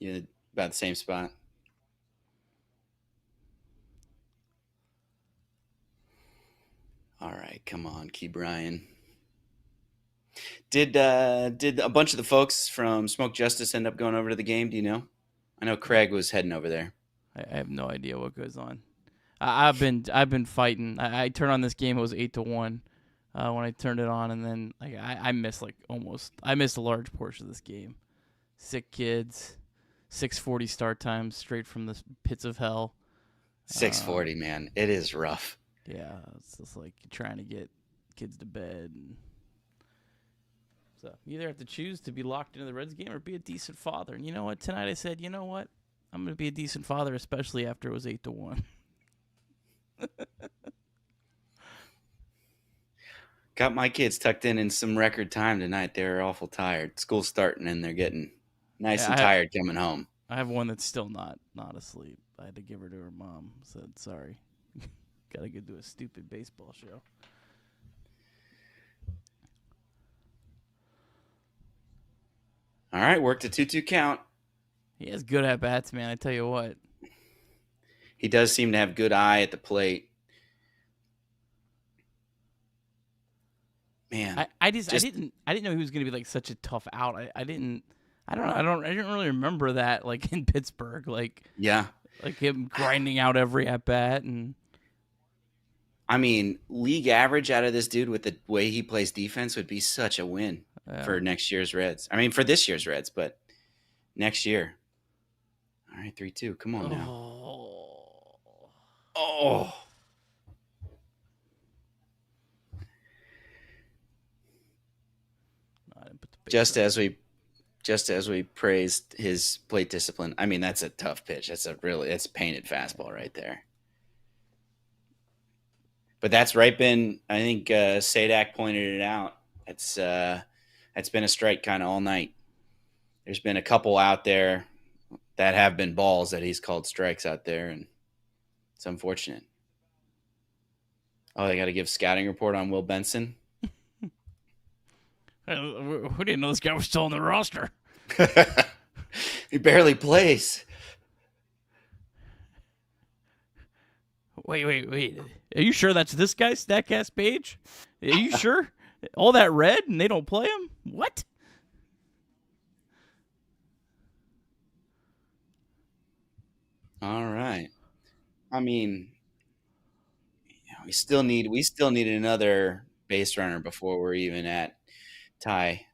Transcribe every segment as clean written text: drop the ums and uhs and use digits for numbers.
Yeah, about the same spot. All right, come on, Key Brian. Did a bunch of the folks from Smoke Justice end up going over to the game? Do you know? I know Craig was heading over there. I have no idea what goes on. I've been fighting. I turned on this game. It was 8-1 when I turned it on, and then like I missed I missed a large portion of this game. Sick kids, 6:40 start time, straight from the pits of hell. 6:40, man, it is rough. Yeah, it's just like trying to get kids to bed. And so you either have to choose to be locked into the Reds game or be a decent father. And you know what? Tonight I said, you know what? I'm going to be a decent father, especially after it was 8-1. Got my kids tucked in some record time tonight. They're awful tired. School's starting and they're getting nice and tired coming home. I have one that's still not asleep. I had to give her to her mom. Said, sorry. Got to go do a stupid baseball show. All right, worked a 2-2 count. He has good at-bats, man. I tell you what. He does seem to have good eye at the plate. Man, I didn't know he was going to be like such a tough out. I didn't really remember that like in Pittsburgh, like him grinding out every at bat. And I mean, league average out of this dude with the way he plays defense would be such a win for next year's Reds. I mean, for this year's Reds, but next year. All right, 3-2. Come on now. Oh. Just as we praised his plate discipline. I mean, that's a tough pitch. That's a painted fastball right there. But that's right been, I think Sadak pointed it out. That's been a strike kind of all night. There's been a couple out there that have been balls that he's called strikes out there, and it's unfortunate. Oh, they got to give scouting report on Will Benson. Who didn't know this guy was still on the roster? He barely plays. Wait. Are you sure that's this guy, Statcast Page? Are you sure? All that red and they don't play him? What? All right. I mean, we still need another base runner before we're even at tie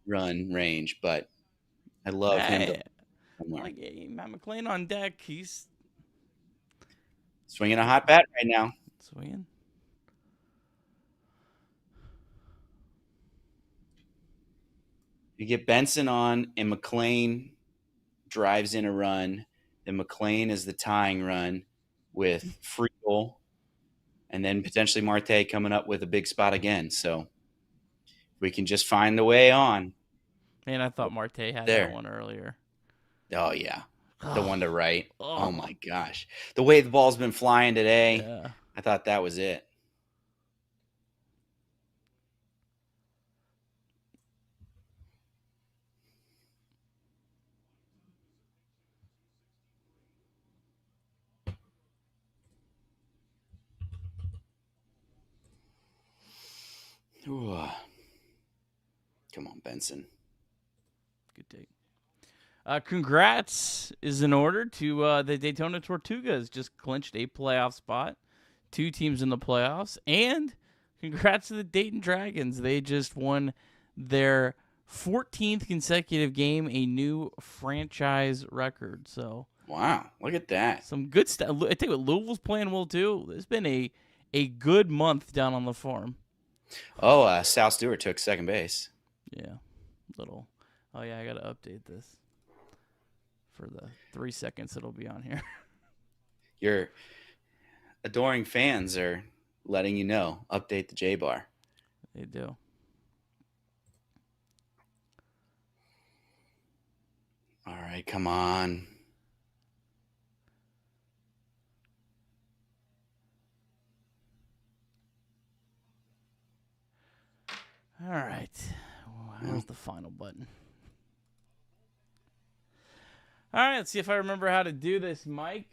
run range, but I love him. Like Matt McClain on deck. He's swinging a hot bat right now. Swinging. You get Benson on, and McClain drives in a run. Then McClain is the tying run with Friedel, and then potentially Marte coming up with a big spot again. So we can just find the way on. Man, I thought Marte had that one earlier. Oh, yeah. The one to right. Oh, my gosh. The way the ball's been flying today, I thought that was it. Ooh. Come on, Benson. Good take. Congrats is in order to the Daytona Tortugas just clinched a playoff spot. 2 teams in the playoffs. And congrats to the Dayton Dragons. They just won their 14th consecutive game, a new franchise record. So wow, look at that. Some good stuff. I think Louisville's playing well too. It's been a good month down on the farm. Oh, Sal Stewart took second base. Yeah, little. Oh yeah, I gotta update this for the 3 seconds it'll be on here. Your adoring fans are letting you know. Update the J bar. They do. All right, come on. All right. Where's the final button? All right, let's see if I remember how to do this, Mike.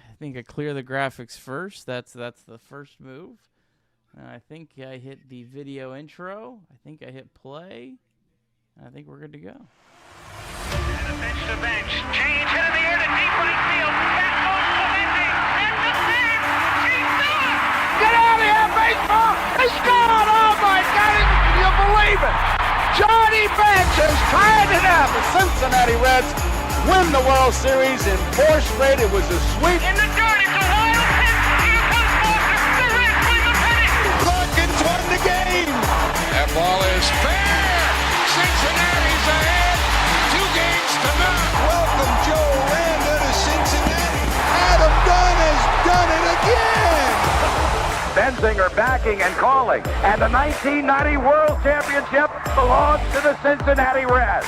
I think I clear the graphics first. That's the first move. I think I hit the video intro. I think I hit play. I think we're good to go. And a bench to bench. Change in the air to deep right field. Back goes Clemente. That's the save. He's done. Get out of here, baseball. He scored. Oh, my God. You believe it. Johnny Bench has tied it up. The Cincinnati Reds win the World Series in 4 straight. It was a sweep. In the dirt. It's a wild pitch. Here comes Foster. The Reds win the pennant. Larkins won the game. That ball is fair. Cincinnati's ahead. 2 games to none. Welcome, Joe Randa to Cincinnati. Adam Dunn has done it again. Benzinger backing and calling. And the 1990 World Championship belongs to the Cincinnati Reds.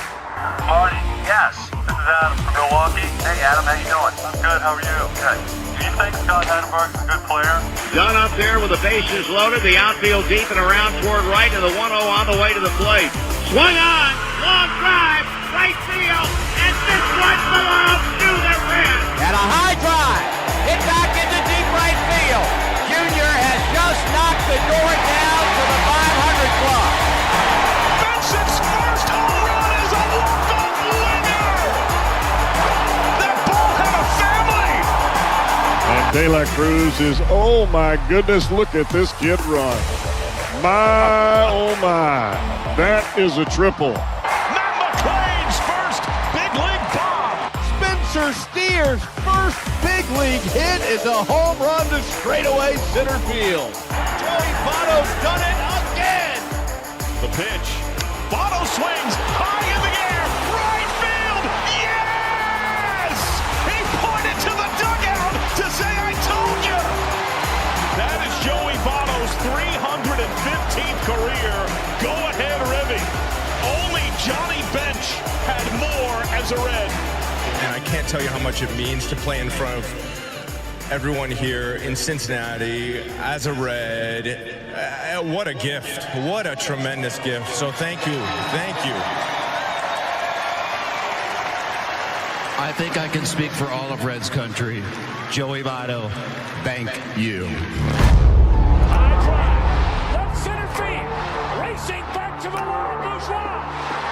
Marty, yes. This is Adam from Milwaukee. Hey, Adam, how you doing? I'm good. How are you? Good. Do you think Scott Hatteberg's a good player? Dunn up there with the bases loaded, the outfield deep and around toward right, and the 1-0 on the way to the plate. Swung on, long drive, right field, and this one belongs to the Reds. And a high drive. Hit back into deep right field. Junior has just knocked the door down to the 500 club. Benson's first home run is a walk-off winner. That ball had a family. And De La Cruz is, oh my goodness, look at this kid run. My, oh my, that is a triple. Matt McClain's first big league bomb. Spencer Steer's first big league hit is a home run to straightaway center field. Joey Votto's done it again. The pitch. Votto swings high in the air. Right field. Yes! He pointed to the dugout to say, I told you. That is Joey Votto's 315th career go-ahead ribby. Only Johnny Bench had more as a Red. And I can't tell you how much it means to play in front of everyone here in Cincinnati as a Red. What a gift. What a tremendous gift. So thank you. Thank you. I think I can speak for all of Reds country. Joey Votto, thank you. High drive, left center field, racing back to the wall, Bourgeois.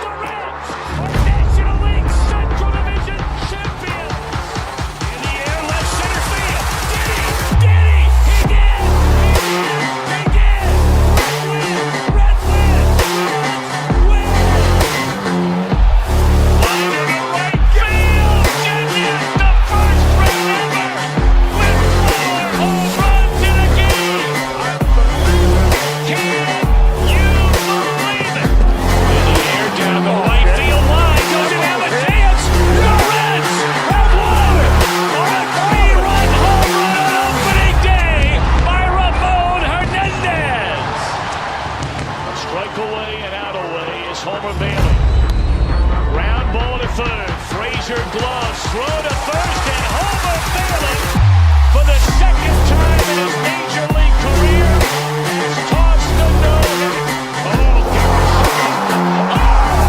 The Reds are National League Central Division champion. In the air, left center field. Did he? He did! He did! Reds win! Line to right field. Genius, the first Red ever with 4 home runs in a game. Can you believe it? In the air, down the right field line, goes to Amadeus. The Reds have won on a 3-run home run on opening day by Ramon Hernandez. A strike away and out away is Homer Bailey. Ground ball to third. Frazier gloves. Throw to first, and Homer Bailey, for the second time in his major league career, has tossed the no-hitter. Oh, oh my God!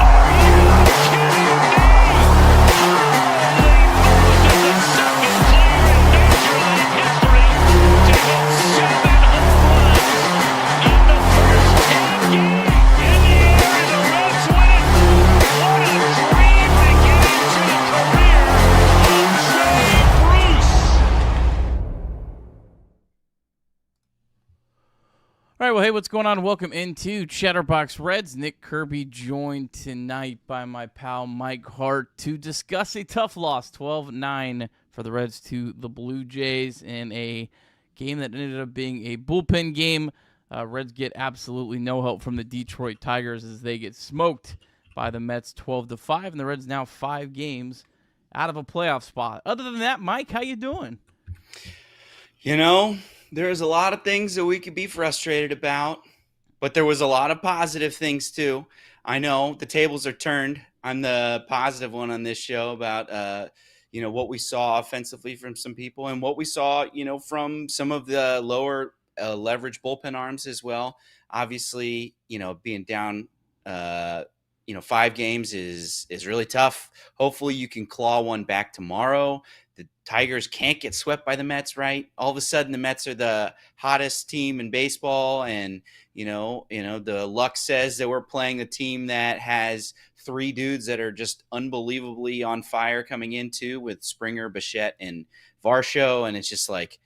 Are you kidding me? Holy Moses, the second player in major league history to hit 7 home runs in the first 10 games. In the air, and the Reds win it. What a dream to get into the career of Jay Bruce. All right, well, hey, what's going on? Welcome into Chatterbox Reds. Nick Kirby joined tonight by my pal Mike Hart to discuss a tough loss, 12-9 for the Reds to the Blue Jays in a game that ended up being a bullpen game. Reds get absolutely no help from the Detroit Tigers as they get smoked by the Mets 12-5, and the Reds now 5 games out of a playoff spot. Other than that, Mike, how you doing? You know, there's a lot of things that we could be frustrated about, but there was a lot of positive things too. I know the tables are turned. I'm the positive one on this show about, what we saw offensively from some people and what we saw, from some of the lower leverage bullpen arms as well. Obviously, being down 5 games is really tough. Hopefully you can claw one back tomorrow. The Tigers can't get swept by the Mets, right? All of a sudden the Mets are the hottest team in baseball, and the luck says that we're playing a team that has 3 dudes that are just unbelievably on fire coming into, with Springer, Bichette, and Varsho, and it's just like,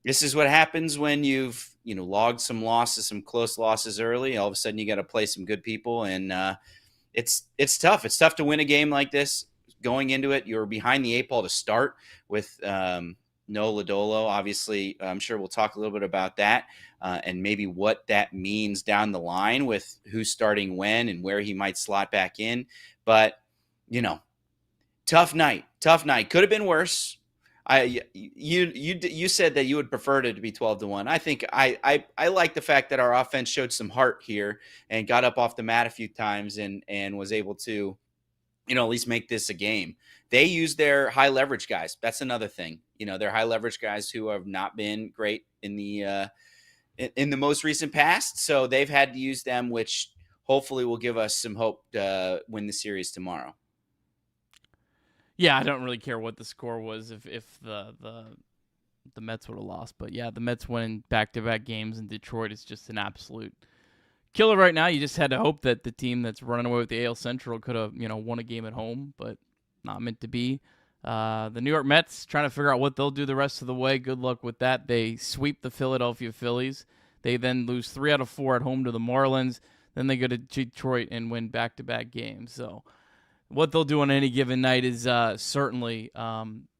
this is what happens when you've logged some losses, some close losses early. All of a sudden you got to play some good people, and it's tough. It's tough to win a game like this. Going into it, you're behind the 8 ball to start with Noelvi Marte. Obviously, I'm sure we'll talk a little bit about that and maybe what that means down the line with who's starting when and where he might slot back in. But, tough night. Could have been worse. You said that you would prefer it to be 12-1. I think I like the fact that our offense showed some heart here and got up off the mat a few times and was able to, at least make this a game. They use their high leverage guys. That's another thing. They're high leverage guys who have not been great in the most recent past. So they've had to use them, which hopefully will give us some hope to win the series tomorrow. Yeah, I don't really care what the score was if the Mets would have lost. But yeah, the Mets winning back-to-back games in Detroit is just an absolute killer right now. You just had to hope that the team that's running away with the AL Central could have, won a game at home, but not meant to be. The New York Mets trying to figure out what they'll do the rest of the way. Good luck with that. They sweep the Philadelphia Phillies. They then lose 3 out of 4 at home to the Marlins. Then they go to Detroit and win back-to-back games. So what they'll do on any given night is certainly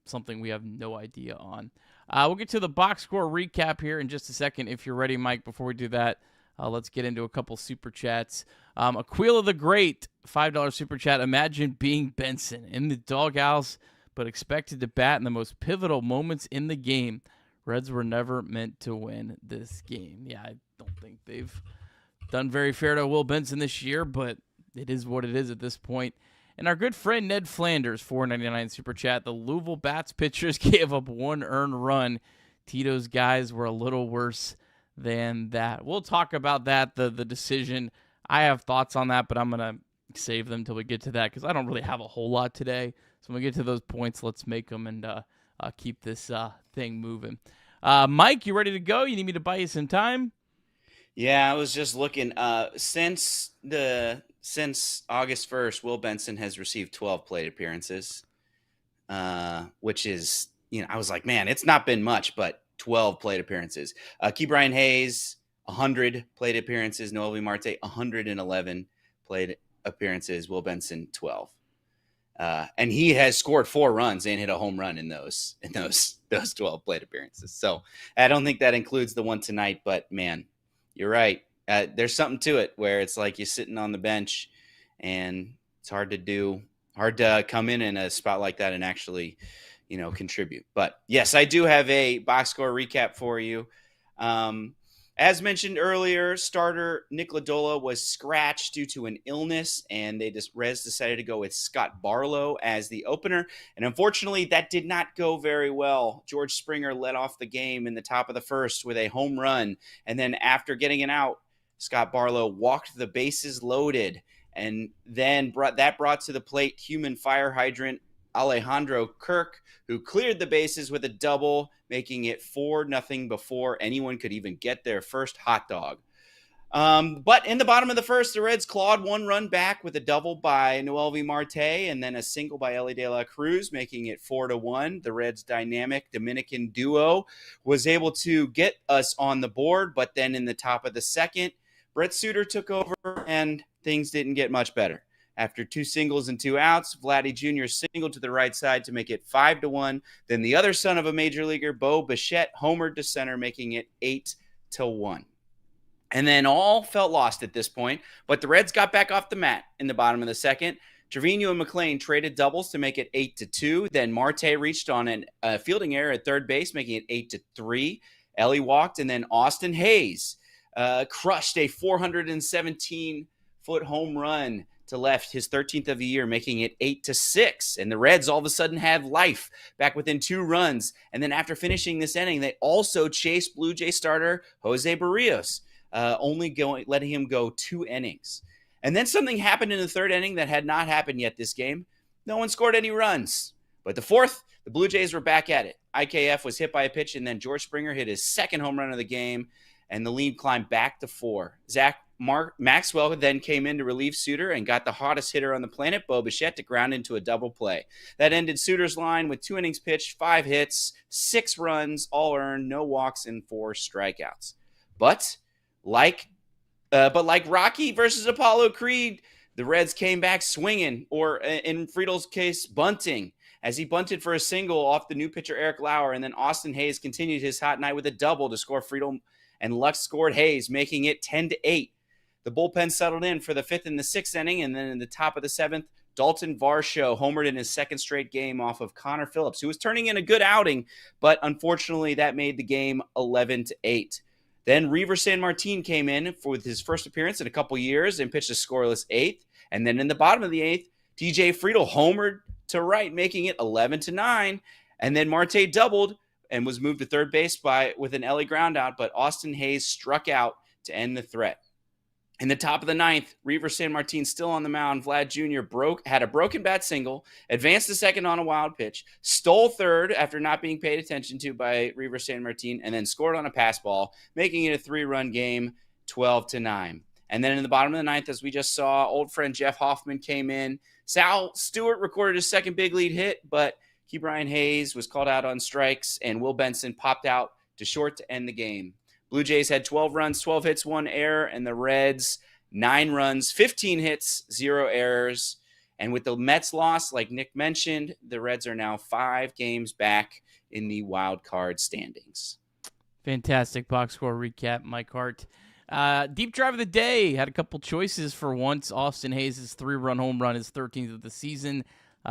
something we have no idea on. We'll get to the box score recap here in just a second. If you're ready, Mike, before we do that, let's get into a couple super chats. Aquila the Great, $5 super chat. Imagine being Benson in the doghouse, but expected to bat in the most pivotal moments in the game. Reds were never meant to win this game. Yeah, I don't think they've done very fair to Will Benson this year, but it is what it is at this point. And our good friend Ned Flanders, $4.99 super chat. The Louisville Bats pitchers gave up 1 earned run. Tito's guys were a little worse than that. We'll talk about that, the decision. I have thoughts on that, but I'm going to save them until we get to that because I don't really have a whole lot today. So when we get to those points, let's make them and keep this thing moving. Mike, you ready to go? You need me to buy you some time? Yeah, I was just looking. Since August 1st, Will Benson has received 12 plate appearances, which is, I was like, man, it's not been much, but 12 plate appearances. Ke'Bryan Hayes, 100 plate appearances. Noelvi Marte, 111 plate appearances. Will Benson, 12. And he has scored 4 runs and hit a home run in those 12 plate appearances. So I don't think that includes the one tonight, but man, you're right. There's something to it where it's like you're sitting on the bench and it's hard to come in a spot like that and actually, contribute. But yes, I do have a box score recap for you. As mentioned earlier, starter Nick Lodolo was scratched due to an illness, and Reds decided to go with Scott Barlow as the opener. And unfortunately, that did not go very well. George Springer led off the game in the top of the first with a home run. And then after getting an out, Scott Barlow walked the bases loaded, and then brought to the plate human fire hydrant Alejandro Kirk, who cleared the bases with a double, making it 4-0 before anyone could even get their first hot dog. But in the bottom of the first, the Reds clawed 1 run back with a double by Noelvi Marte and then a single by Elly De La Cruz, making it 4-1. The Reds' dynamic Dominican duo was able to get us on the board, but then in the top of the second, Brett Suter took over and things didn't get much better. After 2 singles and 2 outs, Vladdy Jr. singled to the right side to make it 5-1. Then the other son of a major leaguer, Bo Bichette, homered to center, making it 8-1. And then all felt lost at this point, but the Reds got back off the mat in the bottom of the second. Trevino and McLean traded doubles to make it 8-2. Then Marte reached on a fielding error at third base, making it 8-3. Elly walked, and then Austin Hayes crushed a 417-foot home run to left, his 13th of the year, making it 8-6. And the Reds all of a sudden have life back within 2 runs. And then after finishing this inning, they also chased Blue Jay starter Jose Barrios, letting him go 2 innings. And then something happened in the third inning that had not happened yet this game. No one scored any runs. But the fourth, the Blue Jays were back at it. IKF was hit by a pitch, and then George Springer hit his second home run of the game, and the lead climbed back to 4. Maxwell then came in to relieve Suter and got the hottest hitter on the planet, Bichette, to ground into a double play. That ended Suter's line with 2 innings pitched, 5 hits, 6 runs, all earned, no walks, and 4 strikeouts. But like Rocky versus Apollo Creed, the Reds came back swinging, or in Friedel's case, bunting, as he bunted for a single off the new pitcher Eric Lauer, and then Austin Hayes continued his hot night with a double to score Friedel, and Lux scored Hayes, making it 10-8. The bullpen settled in for the 5th and the 6th inning, and then in the top of the 7th, Daulton Varsho homered in his second straight game off of Connor Phillips, who was turning in a good outing, but unfortunately that made the game 11-8. Then Reiver Sanmartin came in with his first appearance in a couple years and pitched a scoreless 8th. And then in the bottom of the 8th, DJ Friedel homered to right, making it 11-9. And then Marte doubled and was moved to third base with an LA groundout, but Austin Hayes struck out to end the threat. In the top of the 9th, Reiver Sanmartin still on the mound. Vlad Jr. had a broken bat single, advanced to second on a wild pitch, stole third after not being paid attention to by Reiver Sanmartin, and then scored on a pass ball, making it a 3-run game, 12-9. And then in the bottom of the 9th, as we just saw, old friend Jeff Hoffman came in. Sal Stewart recorded his second big lead hit, but Ke'Bryan Hayes was called out on strikes, and Will Benson popped out to short to end the game. Blue Jays had 12 runs, 12 hits, 1 error, and the Reds 9 runs, 15 hits, 0 errors. And with the Mets loss, like Nick mentioned, the Reds are now 5 games back in the wild card standings. Fantastic box score recap, Mike Hart. Deep drive of the day. Had a couple choices for once. Austin Hayes' 3-run home run, his 13th of the season,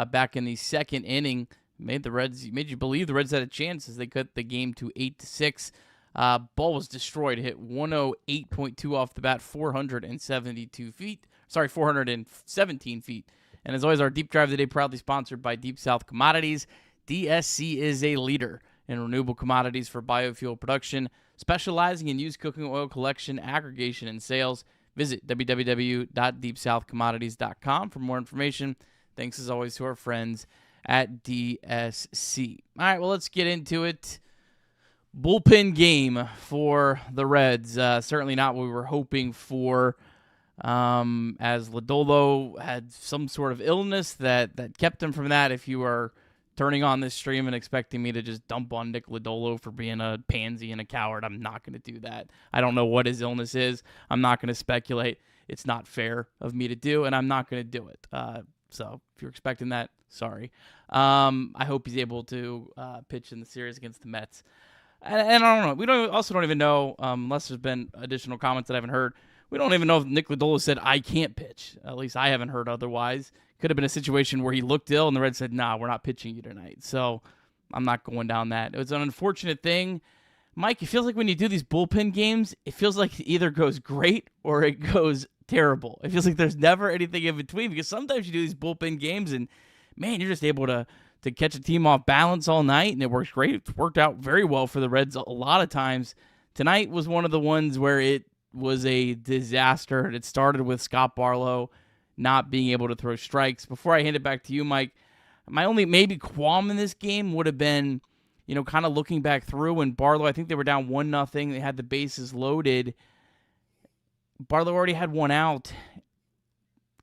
back in the second inning. Made you believe the Reds had a chance as they cut the game to 8-6. Ball was destroyed. Hit 108.2 off the bat, 417 feet. And as always, our deep drive of the day proudly sponsored by Deep South Commodities. DSC is a leader in renewable commodities for biofuel production, specializing in used cooking oil collection, aggregation, and sales. Visit www.deepsouthcommodities.com for more information. Thanks as always to our friends at DSC. All right, well, let's get into it. Bullpen game for the Reds. Certainly not what we were hoping for, as Lodolo had some sort of illness that kept him from that. If you are turning on this stream and expecting me to just dump on Nick Lodolo for being a pansy and a coward, I'm not going to do that. I don't know what his illness is. I'm not going to speculate. It's not fair of me to do, and I'm not going to do it. So if you're expecting that, sorry. I hope he's able to pitch in the series against the Mets. And I don't know. We don't even know, unless there's been additional comments that I haven't heard. We don't even know if Nick Lodolo said, I can't pitch. At least I haven't heard otherwise. Could have been a situation where he looked ill and the Reds said, nah, we're not pitching you tonight. So I'm not going down that. It was an unfortunate thing. Mike, it feels like when you do these bullpen games, it feels like it either goes great or it goes terrible. It feels like there's never anything in between, because sometimes you do these bullpen games and, man, you're just able to catch a team off balance all night, and it works great. It's worked out very well for the Reds a lot of times. Tonight was one of the ones where it was a disaster. It started with Scott Barlow not being able to throw strikes. Before I hand it back to you, Mike, my only maybe qualm in this game would have been, kind of looking back through when Barlow, I think they were down 1-0. They had the bases loaded. Barlow already had one out.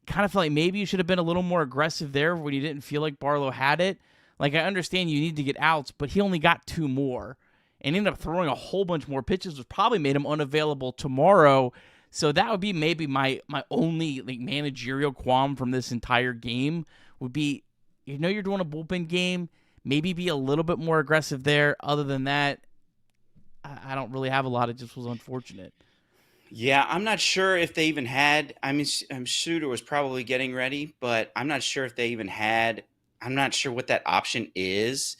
Kind of felt like maybe you should have been a little more aggressive there when you didn't feel like Barlow had it. Like, I understand you need to get outs, but he only got 2 more and ended up throwing a whole bunch more pitches, which probably made him unavailable tomorrow. So that would be maybe my only managerial qualm from this entire game would be, you're doing a bullpen game, maybe be a little bit more aggressive there. Other than that, I don't really have a lot. It just was unfortunate. Yeah, I'm not sure if they even had, Shooter was probably getting ready, but I'm not sure if they even had, I'm not sure what that option is,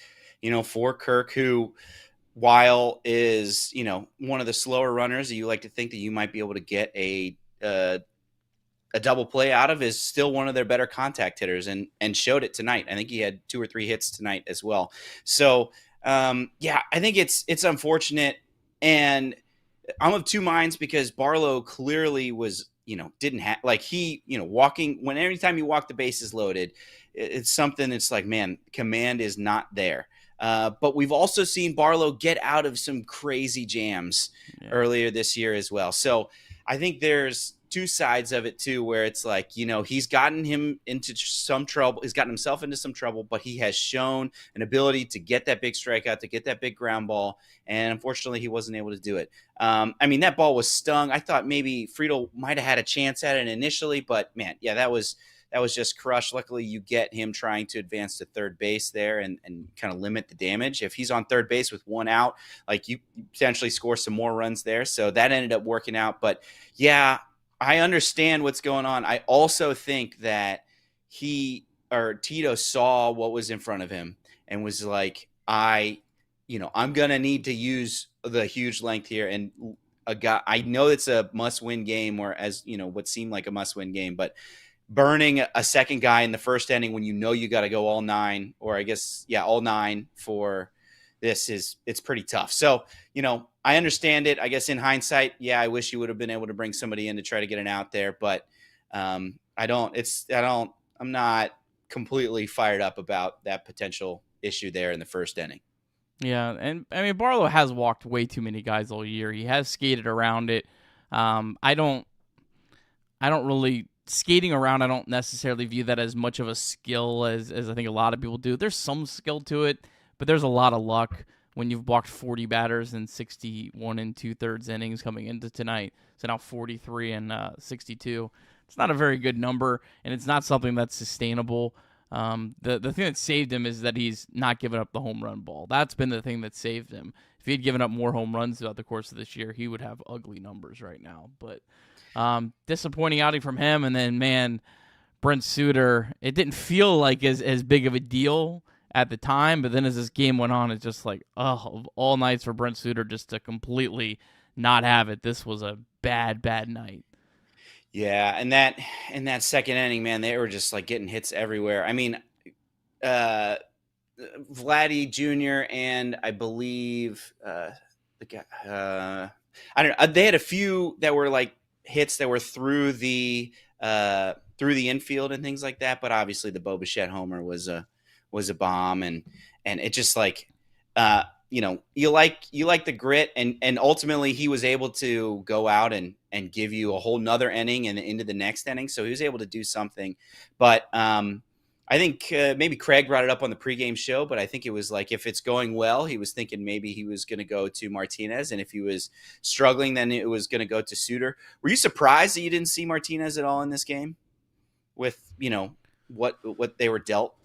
for Kirk, who, while is, one of the slower runners that you like to think that you might be able to get a double play out of, is still one of their better contact hitters and showed it tonight. I think he had 2 or 3 hits tonight as well. So, I think it's unfortunate, and I'm of two minds because Barlow clearly was didn't have like walking when anytime you walk the bases loaded, it's something that's like, man, command is not there. But we've also seen Barlow get out of some crazy jams earlier this year as well. So I think there's two sides of it too, where it's like, he's gotten him into some trouble. He's gotten himself into some trouble, but he has shown an ability to get that big strikeout, to get that big ground ball. And unfortunately, he wasn't able to do it. That ball was stung. I thought maybe Friedl might have had a chance at it initially, but man, yeah, that was just crushed. Luckily, you get him trying to advance to third base there and kind of limit the damage. If he's on third base with one out, like you potentially score some more runs there. So that ended up working out. But yeah, I understand what's going on. I also think that Tito saw what was in front of him and was like, I'm going to need to use the huge length here. And I know it's a must-win game, or what seemed like a must-win game, but burning a second guy in the first inning when you got to go all nine, or I guess, all nine for this it's pretty tough. So, I understand it. I guess in hindsight, I wish you would have been able to bring somebody in to try to get an out there, but I'm not completely fired up about that potential issue there in the first inning. Yeah, and Barlow has walked way too many guys all year. He has skated around it. I don't really skating around. I don't necessarily view that as much of a skill as I think a lot of people do. There's some skill to it, but there's a lot of luck when you've walked 40 batters in 61 and 2/3 innings coming into tonight. So now 43 and 62. It's not a very good number, and it's not something that's sustainable. The thing that saved him is that he's not given up the home run ball. That's been the thing that saved him. If he had given up more home runs throughout the course of this year, he would have ugly numbers right now. But disappointing outing from him. And then, man, Brent Suter, it didn't feel like as big of a deal at the time, but then as this game went on, it's just like, of all nights for Brent Suter just to completely not have it. This was a bad night. Yeah, and that in that second inning, man, they were just like getting hits everywhere. Vladdy Jr. and I believe the guy, I don't know. They had a few that were like hits that were through the infield and things like that, but obviously the Bichette homer was a bomb, and it just like you like the grit, and ultimately he was able to go out and give you a whole nother inning and into the next inning. So he was able to do something. But I think maybe Craig brought it up on the pregame show, but I think it was like, if it's going well, he was thinking maybe he was going to go to Martinez. And if he was struggling, then it was going to go to Suter. Were you surprised that you didn't see Martinez at all in this game with, what they were dealt?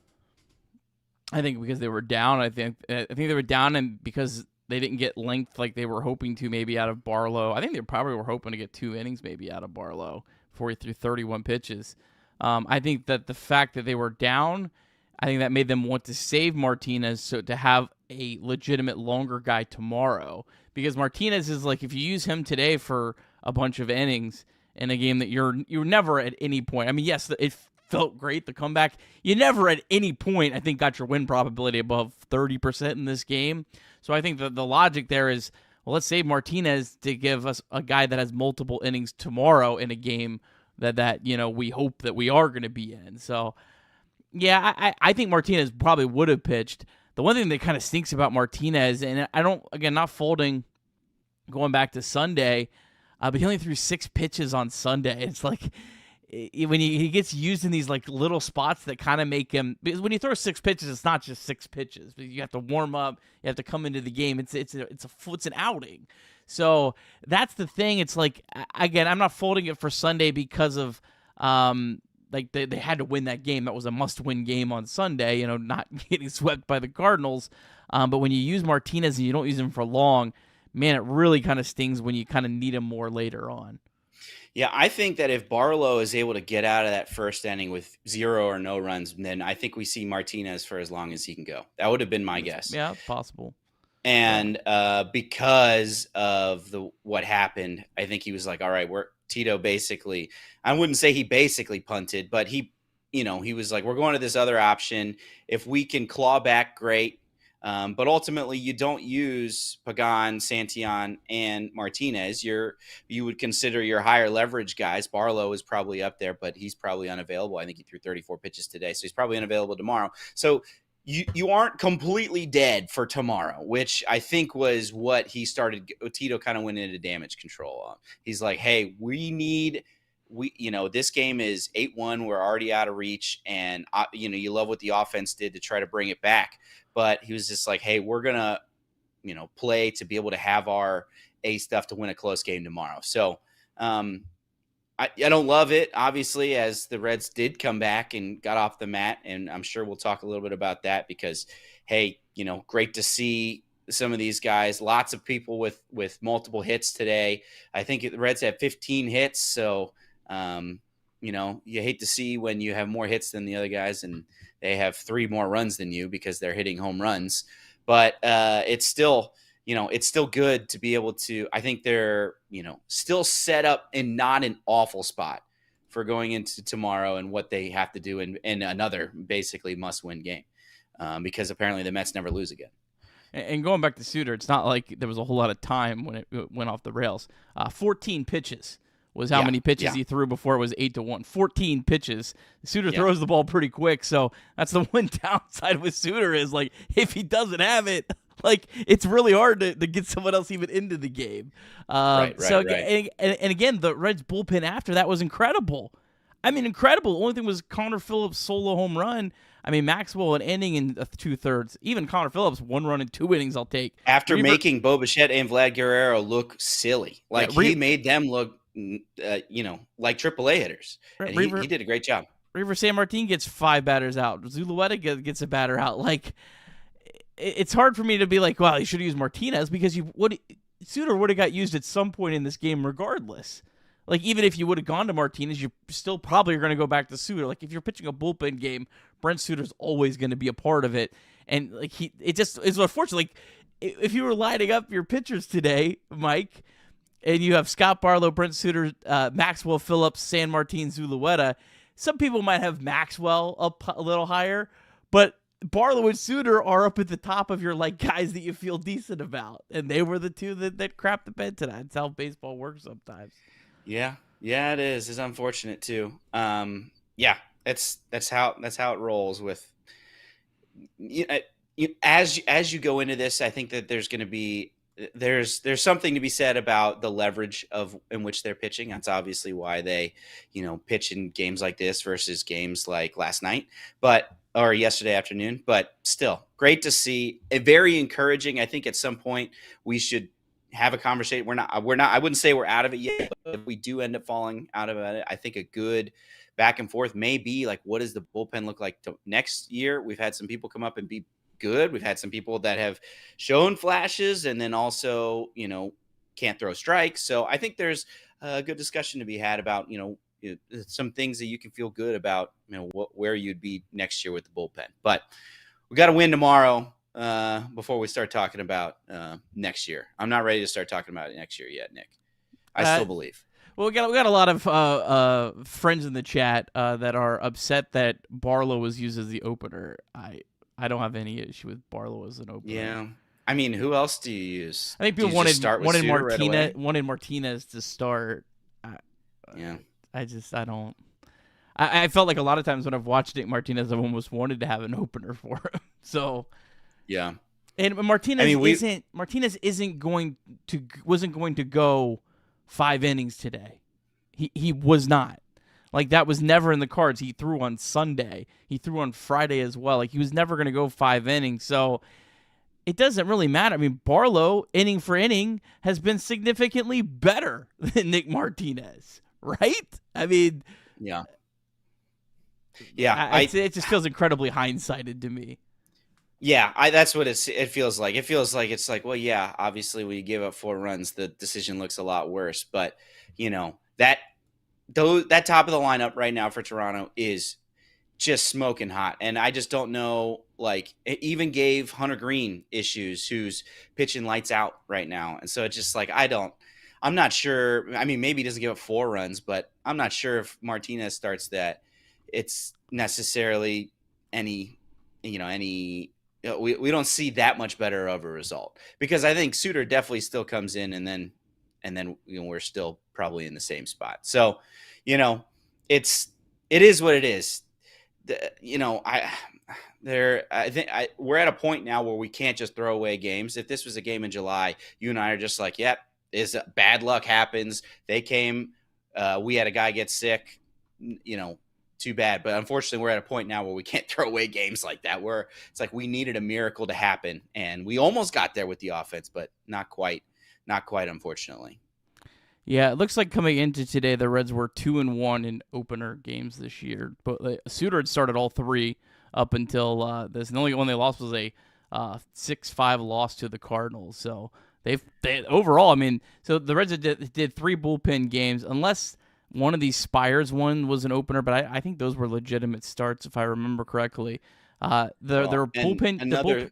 I think because they were down. I think they were down, and because they didn't get length like they were hoping to maybe out of Barlow. I think they probably were hoping to get 2 innings maybe out of Barlow before he threw 31 pitches. I think that the fact that they were down, I think that made them want to save Martinez so to have a legitimate longer guy tomorrow. Because Martinez is like, if you use him today for a bunch of innings in a game that you're never at any point. Yes, it felt great, the comeback. You never at any point, I think, got your win probability above 30% in this game. So I think that the logic there is, well, let's save Martinez to give us a guy that has multiple innings tomorrow in a game that we hope that we are going to be in. So, yeah, I think Martinez probably would have pitched. The one thing that kind of stinks about Martinez, and I don't, again, not folding going back to Sunday, but he only threw 6 pitches on Sunday. It's like, when he gets used in these like little spots that kind of make him, because when you throw 6 pitches, it's not just 6 pitches. You have to warm up. You have to come into the game. It's an outing. So that's the thing. It's like, again, I'm not folding it for Sunday because of like they had to win that game. That was a must-win game on Sunday. Not getting swept by the Cardinals. But when you use Martinez and you don't use him for long, man, it really kind of stings when you kind of need him more later on. Yeah, I think that if Barlow is able to get out of that first inning with 0 or no runs, then I think we see Martinez for as long as he can go. That would have been my guess. Yeah, it's possible. And because of what happened, I think he was like, all right, Tito basically, I wouldn't say he basically punted, but he was like, we're going to this other option. If we can claw back, great. But ultimately, you don't use Pagán, Santillan, and Martinez. You would consider your higher leverage guys. Barlow is probably up there, but he's probably unavailable. I think he threw 34 pitches today, so he's probably unavailable tomorrow. So you aren't completely dead for tomorrow, which I think was what he started. Tito kind of went into damage control on. He's like, hey, this game is 8-1. We're already out of reach. And, you love what the offense did to try to bring it back. But he was just like, hey, we're going to, play to be able to have our A stuff to win a close game tomorrow. So I don't love it, obviously, as the Reds did come back and got off the mat. And I'm sure we'll talk a little bit about that because, hey, great to see some of these guys. Lots of people with multiple hits today. I think the Reds had 15 hits. So, you hate to see when you have more hits than the other guys and they have 3 more runs than you because they're hitting home runs. But it's still good to be able to. I think they're, still set up in not an awful spot for going into tomorrow and what they have to do in another basically must-win game because apparently the Mets never lose again. And going back to Suter, it's not like there was a whole lot of time when it went off the rails. 14 pitches was how many pitches he threw before it was 8-1. 14 pitches. Suter throws the ball pretty quick, so that's the one downside with Suter is, like, if he doesn't have it, like, it's really hard to get someone else even into the game. Right. And again, the Reds bullpen after that was incredible. I mean, incredible. The only thing was Connor Phillips' solo home run. I mean, Maxwell an inning in 2/3. Even Connor Phillips, 1 run in 2 innings, I'll take. After making Bo Bichette and Vlad Guerrero look silly. Like, he made them look like AAA hitters. And he did a great job. River San Martin gets 5 batters out. Zulueta gets a batter out. Like, it's hard for me to be like, well, you should use Martinez because Suter would have got used at some point in this game regardless. Like, even if you would have gone to Martinez, you still probably are going to go back to Suter. Like, if you're pitching a bullpen game, Brent Suter's always going to be a part of it. And, like, it's unfortunate. Like, if you were lining up your pitchers today, Mike, and you have Scott Barlow, Brent Suter, Maxwell Phillips, San Martin, Zulueta, some people might have Maxwell up a little higher, but Barlow and Suter are up at the top of your, like, guys that you feel decent about. And they were the two that crapped the bed tonight. That's how baseball works sometimes. Yeah, it is. It's unfortunate too. That's how it rolls. With as you go into this, I think that there's going to be there's something to be said about the leverage in which they're pitching. That's obviously why they pitch in games like this versus games like last night, or yesterday afternoon. But still, great to see. Very encouraging. I think at some point we should have a conversation. We're not, I wouldn't say we're out of it yet, but if we do end up falling out of it, I think a good back and forth may be like, what does the bullpen look like next year? We've had some people come up and be good. We've had some people that have shown flashes and then also, can't throw strikes. So I think there's a good discussion to be had about, some things that you can feel good about, where you'd be next year with the bullpen. But we got to win tomorrow. Before we start talking about next year. I'm not ready to start talking about it next year yet, Nick. I still believe. Well, we got a lot of friends in the chat that are upset that Barlow was used as the opener. I don't have any issue with Barlow as an opener. Yeah. I mean, who else do you use? I think people wanted Martinez to start. I don't. I felt like a lot of times when I've watched Nick Martinez, I've almost wanted to have an opener for him. So. Yeah, and Martinez wasn't going to go 5 innings today. He was not. Like, that was never in the cards. He threw on Sunday. He threw on Friday as well. Like, he was never going to go 5 innings. So it doesn't really matter. I mean, Barlow, inning for inning, has been significantly better than Nick Martinez, right? I mean, yeah. It just feels incredibly hindsighted to me. Yeah, that's what it feels like. It feels like it's like, well, yeah, obviously when you give up 4 runs, the decision looks a lot worse. But, that top of the lineup right now for Toronto is just smoking hot. And I just don't know, like, it even gave Hunter Green issues, who's pitching lights out right now. And so it's just like, I'm not sure. I mean, maybe he doesn't give up 4 runs, but I'm not sure if Martinez starts that it's necessarily any we don't see that much better of a result, because I think Suter definitely still comes in, and then we're still probably in the same spot. So, it is what it is. I think we're at a point now where we can't just throw away games. If this was a game in July, you and I are just like, yep, bad luck happens. They came, we had a guy get sick, too bad. But unfortunately, we're at a point now where we can't throw away games like that, where it's like we needed a miracle to happen, and we almost got there with the offense, but not quite, unfortunately. Yeah, it looks like coming into today, the Reds were 2-1 in opener games this year. But Suter had started all three up until this. And the only one they lost was a 6-5 loss to the Cardinals. So they overall, so the Reds did 3 bullpen games, unless one of these Spires one was an opener, but I think those were legitimate starts if I remember correctly. Their bullpen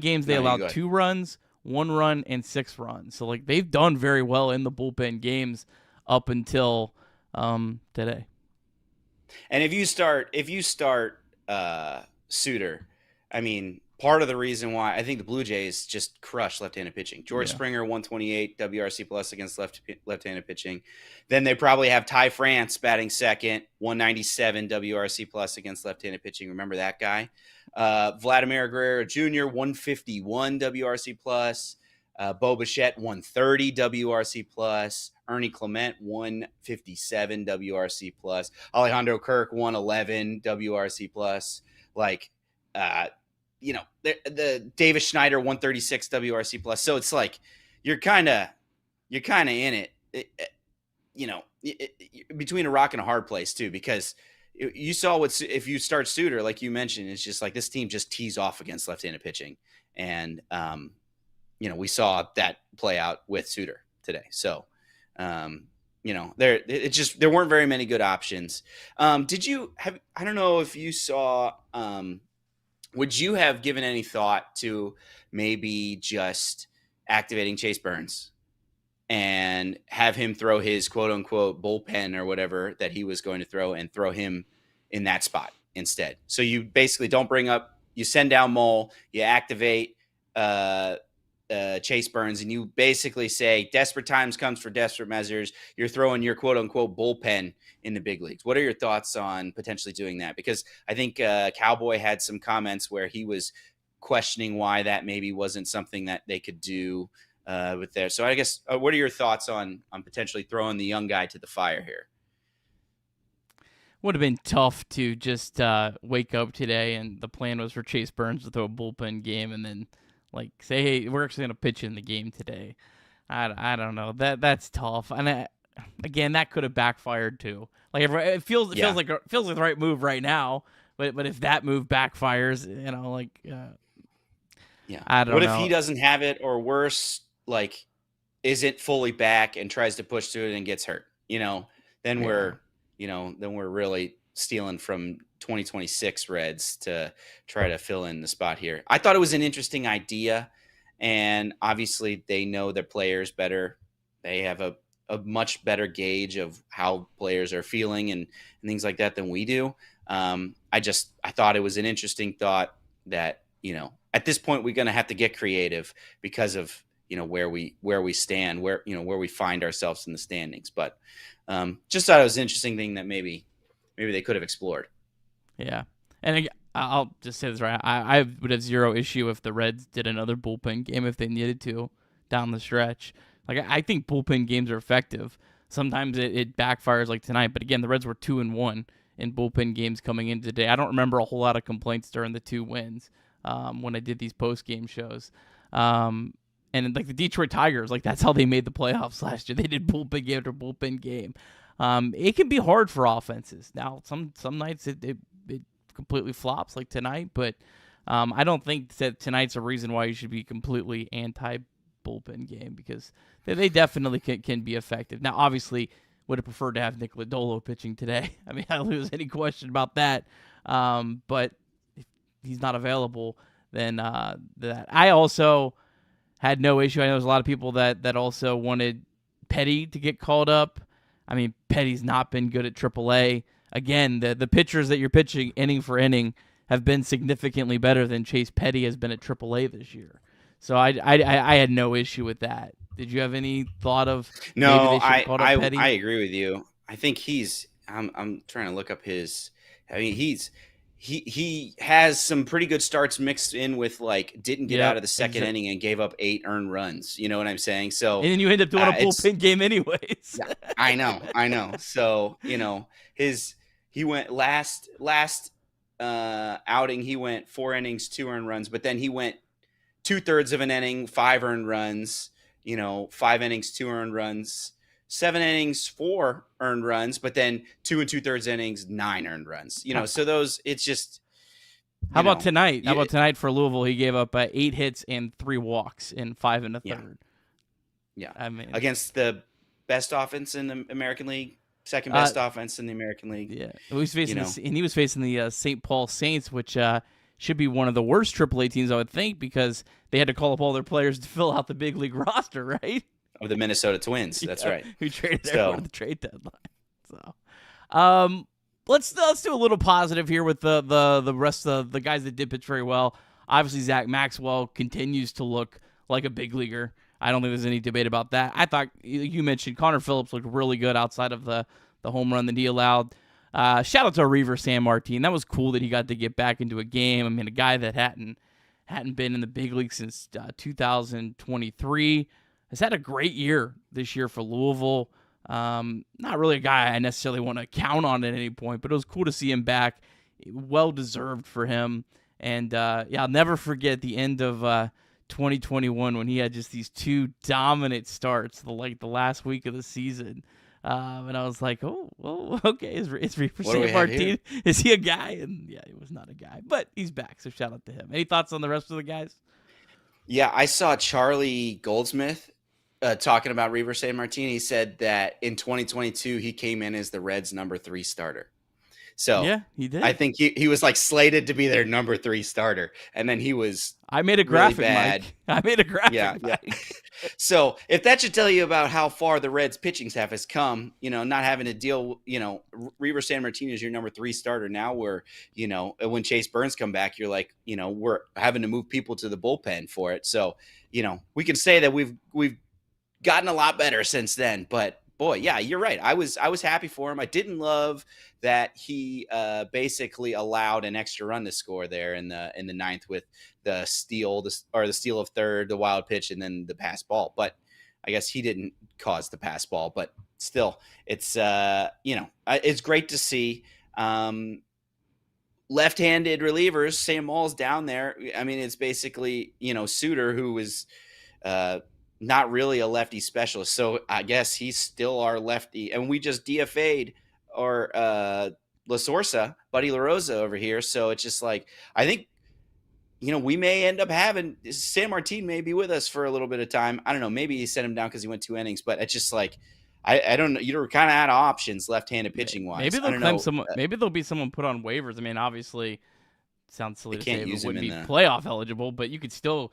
games, they allowed 2 runs, 1 run, and 6 runs. So they've done very well in the bullpen games up until today. And if you start Suter, part of the reason why I think the Blue Jays just crushed left-handed pitching. George Springer, 128 WRC plus against left-handed pitching. Then they probably have Ty France batting second, 197 WRC plus against left-handed pitching. Remember that guy? Vladimir Guerrero Jr., 151 WRC plus. Bo Bichette, 130 WRC plus. Ernie Clement, 157 WRC plus. Alejandro Kirk, 111 WRC plus. The Davis Schneider, 136 WRC plus. So it's like you're kind of in it, between a rock and a hard place too, because you saw if you start Suter, like you mentioned, it's just like this team just tees off against left-handed pitching, and we saw that play out with Suter today. So there weren't very many good options. Did you have? I don't know if you saw. Would you have given any thought to maybe just activating Chase Burns and have him throw his quote unquote bullpen or whatever that he was going to throw, and throw him in that spot instead? So you basically you send down Mole, you activate Chase Burns, and you basically say desperate times comes for desperate measures. You're throwing your quote unquote bullpen in the big leagues. What are your thoughts on potentially doing that? Because I think Cowboy had some comments where he was questioning why that maybe wasn't something that they could do with there. So I guess what are your thoughts on potentially throwing the young guy to the fire here? Would have been tough to just wake up today and the plan was for Chase Burns to throw a bullpen game and then say, hey, we're actually going to pitch in the game today. I don't know. That's tough. And again, that could have backfired too. It feels like the right move right now. But if that move backfires, I don't know. What if he doesn't have it, or worse, isn't fully back and tries to push through it and gets hurt? Then we're really stealing from 2026 Reds to try to fill in the spot here. I thought it was an interesting idea, and obviously they know their players better. They have a much better gauge of how players are feeling and things like that than we do. I thought it was an interesting thought that, at this point we're going to have to get creative because of, where we stand, where we find ourselves in the standings. But just thought it was an interesting thing that maybe they could have explored. Yeah. And I'll just say this right. I would have zero issue if the Reds did another bullpen game if they needed to down the stretch. I think bullpen games are effective. Sometimes it backfires like tonight. But again, the Reds were 2-1 in bullpen games coming in today. I don't remember a whole lot of complaints during the 2 wins when I did these post-game shows. And the Detroit Tigers, that's how they made the playoffs last year. They did bullpen game after bullpen game. It can be hard for offenses. Now, some nights it completely flops like tonight, but I don't think that tonight's a reason why you should be completely anti-bullpen game, because they definitely can be effective. Now, obviously, would have preferred to have Nick Lodolo pitching today. I don't lose any question about that. But if he's not available, then that. I also had no issue. I know there's a lot of people that also wanted Petty to get called up. Petty's not been good at AAA. Again, the pitchers that you're pitching inning for inning, have been significantly better than Chase Petty has been at AAA this year. So I had no issue with that. Did you have any thought of maybe they should have called up Petty? I agree with you. I think I'm trying to look up his. I mean, he has some pretty good starts mixed in with like didn't get out of the second inning and gave up 8 earned runs. You know what I'm saying? So and then you end up doing a bullpen game anyways. Yeah, I know. So he went last outing. He went 4 innings, 2 earned runs, but then he went 2/3 of an inning, 5 earned runs. 5 innings, 2 earned runs. 7 innings, 4 earned runs, but then 2 2/3 innings, 9 earned runs. So those, it's just. How about tonight? How about tonight for Louisville? He gave up 8 hits and 3 walks in 5 1/3. Yeah. I mean, against the best offense in the American League, second best offense in the American League. Yeah. He was facing the St. Paul Saints, which should be one of the worst AAA teams, I would think, because they had to call up all their players to fill out the big league roster, right? Of the Minnesota Twins, that's right. Who traded everyone at the trade deadline. So, let's do a little positive here with the rest of the guys that did pitch very well. Obviously, Zach Maxwell continues to look like a big leaguer. I don't think there's any debate about that. I thought you mentioned Connor Phillips looked really good outside of the home run that he allowed. Shout out to Yosver Zulueta. That was cool that he got to get back into a game. I mean, a guy that hadn't been in the big league since 2023. Has had a great year this year for Louisville. Not really a guy I necessarily want to count on at any point, but it was cool to see him back. Well-deserved for him. And, I'll never forget the end of 2021 when he had just these 2 dominant starts, the last week of the season. And I was like, oh, well, okay, is Reaper San Martin, is he a guy? And, he was not a guy. But he's back, so shout out to him. Any thoughts on the rest of the guys? Yeah, I saw Charlie Goldsmith talking about Reaver San Martin. He said that in 2022 he came in as the Reds' number 3 starter. So yeah, he did. I think he was like slated to be their number 3 starter, and then he was. I made a graphic, really bad. Mike. I made a graphic. Yeah. So if that should tell you about how far the Reds pitching staff has come, not having to deal, Reaver San Martin is your number 3 starter now. Where when Chase Burns come back, you're like, we're having to move people to the bullpen for it. So we can say that we've gotten a lot better since then, but boy, yeah, you're right. I was happy for him. I didn't love that he basically allowed an extra run to score there in the 9th with the steal of third, the wild pitch, and then the pass ball. But I guess he didn't cause the pass ball. But still, it's it's great to see. Left-handed relievers, Sam Moll's down there. I mean, it's basically Suter, who was not really a lefty specialist. So I guess he's still our lefty. And we just DFA'd our La Sorsa, Buddy La Rosa over here. So it's just like, I think, we may end up having San Martin may be with us for a little bit of time. I don't know. Maybe he sent him down because he went 2 innings, but it's just like, I don't know. You're kind of out of options left-handed pitching wise. Maybe they'll claim someone. Maybe there'll be someone put on waivers. I mean, obviously, sounds silly to say it wouldn't be playoff eligible, but you could still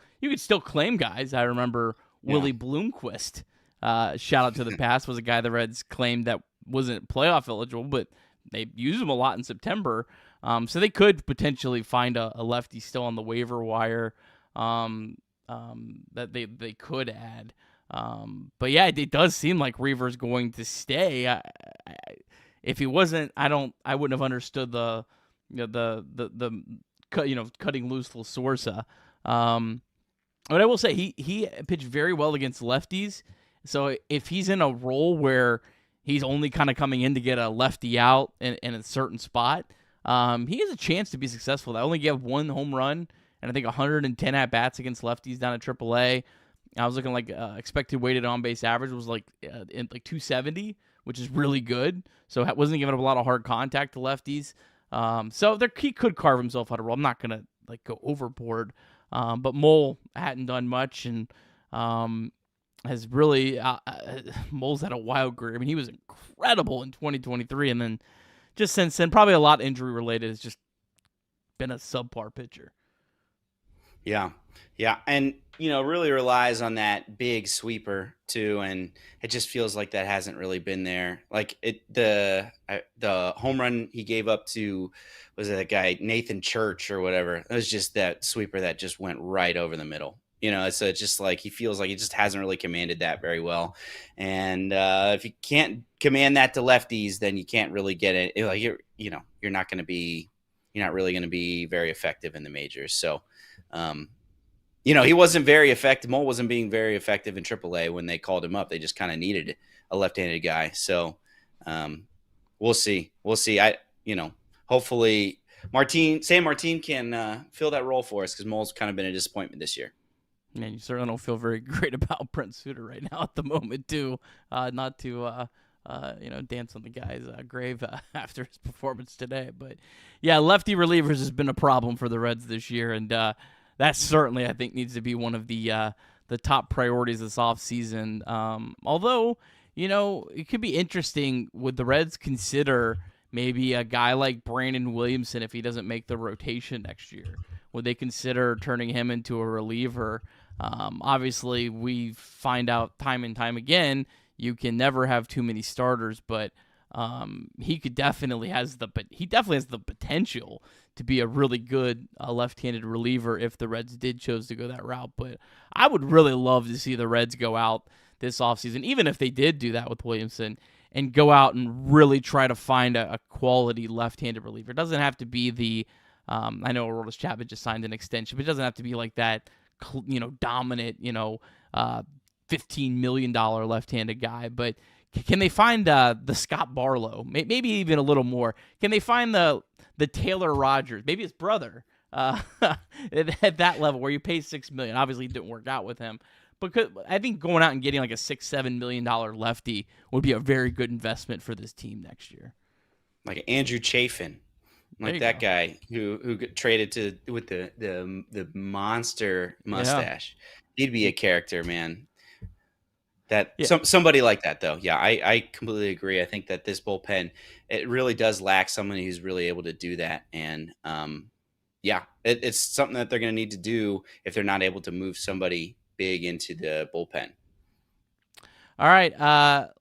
claim guys. I remember Willie Bloomquist. Shout out to the past, was a guy the Reds claimed that wasn't playoff eligible, but they used him a lot in September. So they could potentially find a lefty still on the waiver wire that they could add. But yeah, it does seem like Reaver's going to stay. If he wasn't, I wouldn't have understood the cutting loose La Sorsa. But I will say he pitched very well against lefties. So if he's in a role where he's only kind of coming in to get a lefty out in a certain spot, he has a chance to be successful. I only gave 1 home run and I think 110 at-bats against lefties down at AAA. I was looking like expected weighted on-base average was like 270, which is really good. So wasn't giving up a lot of hard contact to lefties. So he could carve himself out of role. I'm not going to go overboard. But Mole hadn't done much and has really Mole's had a wild career. I mean, he was incredible in 2023, and then just since then, probably a lot injury related, has just been a subpar pitcher. Yeah. Yeah. And, really relies on that big sweeper too. And it just feels like that hasn't really been there. Like the home run he gave up to, was it that guy, Nathan Church or whatever? It was just that sweeper that just went right over the middle. So it's just like he feels like he just hasn't really commanded that very well. And if you can't command that to lefties, then you can't really get it. Like you're not really going to be very effective in the majors. So, he wasn't very effective. Mole wasn't being very effective in AAA when they called him up. They just kind of needed a left-handed guy. So we'll see. Hopefully San Martin can fill that role for us, because Mole's kind of been a disappointment this year. Man, you certainly don't feel very great about Brent Suter right now at the moment, too. Not to dance on the guy's grave after his performance today. But, yeah, lefty relievers has been a problem for the Reds this year, and that certainly, I think, needs to be one of the top priorities this offseason. Although, it could be interesting. Would the Reds consider maybe a guy like Brandon Williamson if he doesn't make the rotation next year? Would they consider turning him into a reliever? Obviously, we find out time and time again you can never have too many starters, but he definitely has the potential to be a really good left-handed reliever if the Reds did choose to go that route. But I would really love to see the Reds go out this offseason, even if they did do that with Williamson, and go out and really try to find a quality left-handed reliever. It doesn't have to be the I know Aroldis Chapman just signed an extension, but it doesn't have to be like that, dominant, $15 million left-handed guy. But can they find the Scott Barlow? Maybe even a little more. Can they find the Taylor Rogers? Maybe his brother at that level where you pay $6 million. Obviously, it didn't work out with him. But I think going out and getting like a $6-7 million lefty would be a very good investment for this team next year. Like Andrew Chafin. Like that guy who got traded with the monster mustache. Yeah. He'd be a character, man. Somebody like that, though. Yeah, I completely agree. I think that this bullpen, it really does lack somebody who's really able to do that. And it's something that they're going to need to do if they're not able to move somebody big into the bullpen. All right.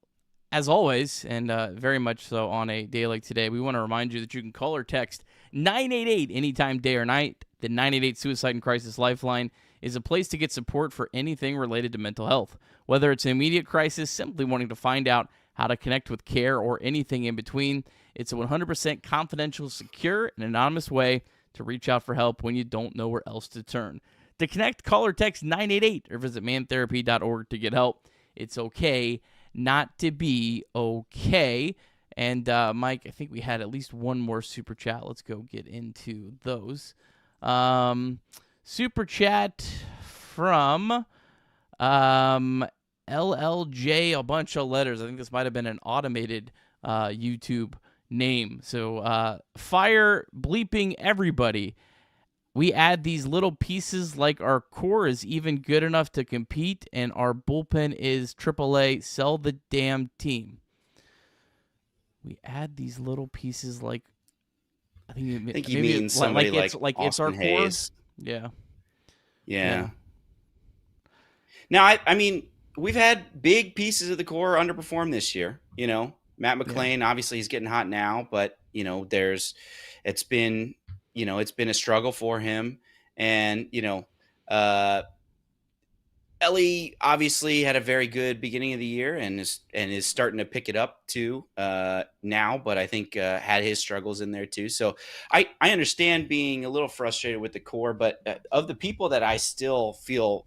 As always, and very much so on a day like today, we want to remind you that you can call or text 988 anytime, day or night. The 988 Suicide and Crisis Lifeline is a place to get support for anything related to mental health. Whether it's an immediate crisis, simply wanting to find out how to connect with care, or anything in between, it's a 100% confidential, secure, and anonymous way to reach out for help when you don't know where else to turn. To connect, call or text 988 or visit mantherapy.org to get help. It's okay not to be okay. And Mike, I think we had at least one more super chat. Let's go get into those. Super chat from LLJ, a bunch of letters. I think this might have been an automated YouTube name. So fire bleeping everybody. We add these little pieces like our core is even good enough to compete, and our bullpen is AAA. Sell the damn team. We add these little pieces like I think he means somebody like it's our Hayes. Core. Yeah. Now, I mean, we've had big pieces of the core underperform this year. Matt McClain, obviously he's getting hot now, but it's been a struggle for him. And, Ellie obviously had a very good beginning of the year and is starting to pick it up too now, but I think had his struggles in there too. So I understand being a little frustrated with the core, but of the people that I still feel,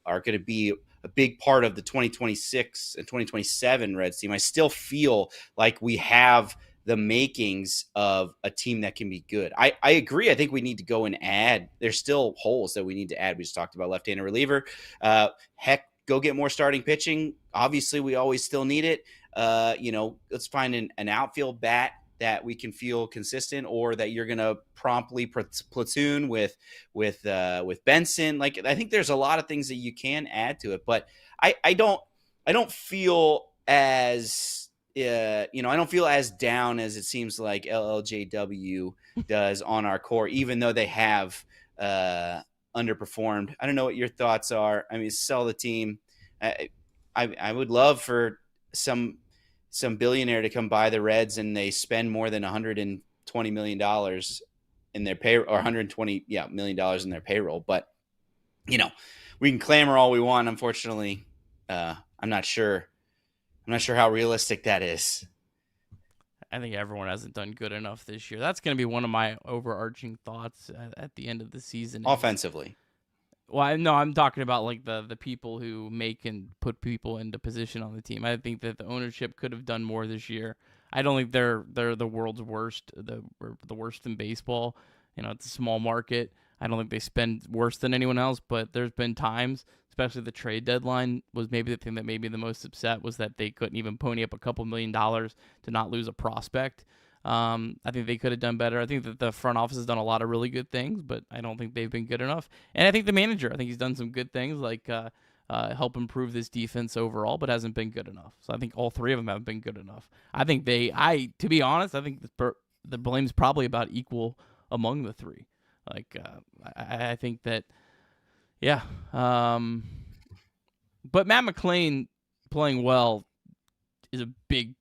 are going to be a big part of the 2026 and 2027 Reds team, I still feel like we have the makings of a team that can be good. I agree. I think we need to go and add. There's still holes that we need to add. We just talked about left-handed reliever. Go get more starting pitching. Obviously, we always still need it. Let's find an outfield bat that we can feel consistent, or that you're going to promptly platoon with Benson. Like, I think there's a lot of things that you can add to it, but I don't feel as I don't feel as down as it seems like LLJW does on our core, even though they have underperformed. I don't know what your thoughts are. I mean, sell the team. I would love for some billionaire to come buy the Reds and they spend more than $120 million in their pay, or $120 million in their payroll. But we can clamor all we want. Unfortunately, I'm not sure how realistic that is. I think everyone hasn't done good enough this year. That's going to be one of my overarching thoughts at the end of the season. Offensively. Well, no, I'm talking about like the people who make and put people into position on the team. I think that the ownership could have done more this year. I don't think they're the world's worst, the worst in baseball. It's a small market. I don't think they spend worse than anyone else, but there's been times, especially the trade deadline was maybe the thing that made me the most upset, was that they couldn't even pony up a couple $1 million to not lose a prospect. I think they could have done better. I think that the front office has done a lot of really good things, but I don't think they've been good enough. And I think the manager, I think he's done some good things, like help improve this defense overall, but hasn't been good enough. So I think all three of them haven't been good enough. I think to be honest, I think the blame's probably about equal among the three. Like, I think that, yeah. But Matt McClain playing well is a big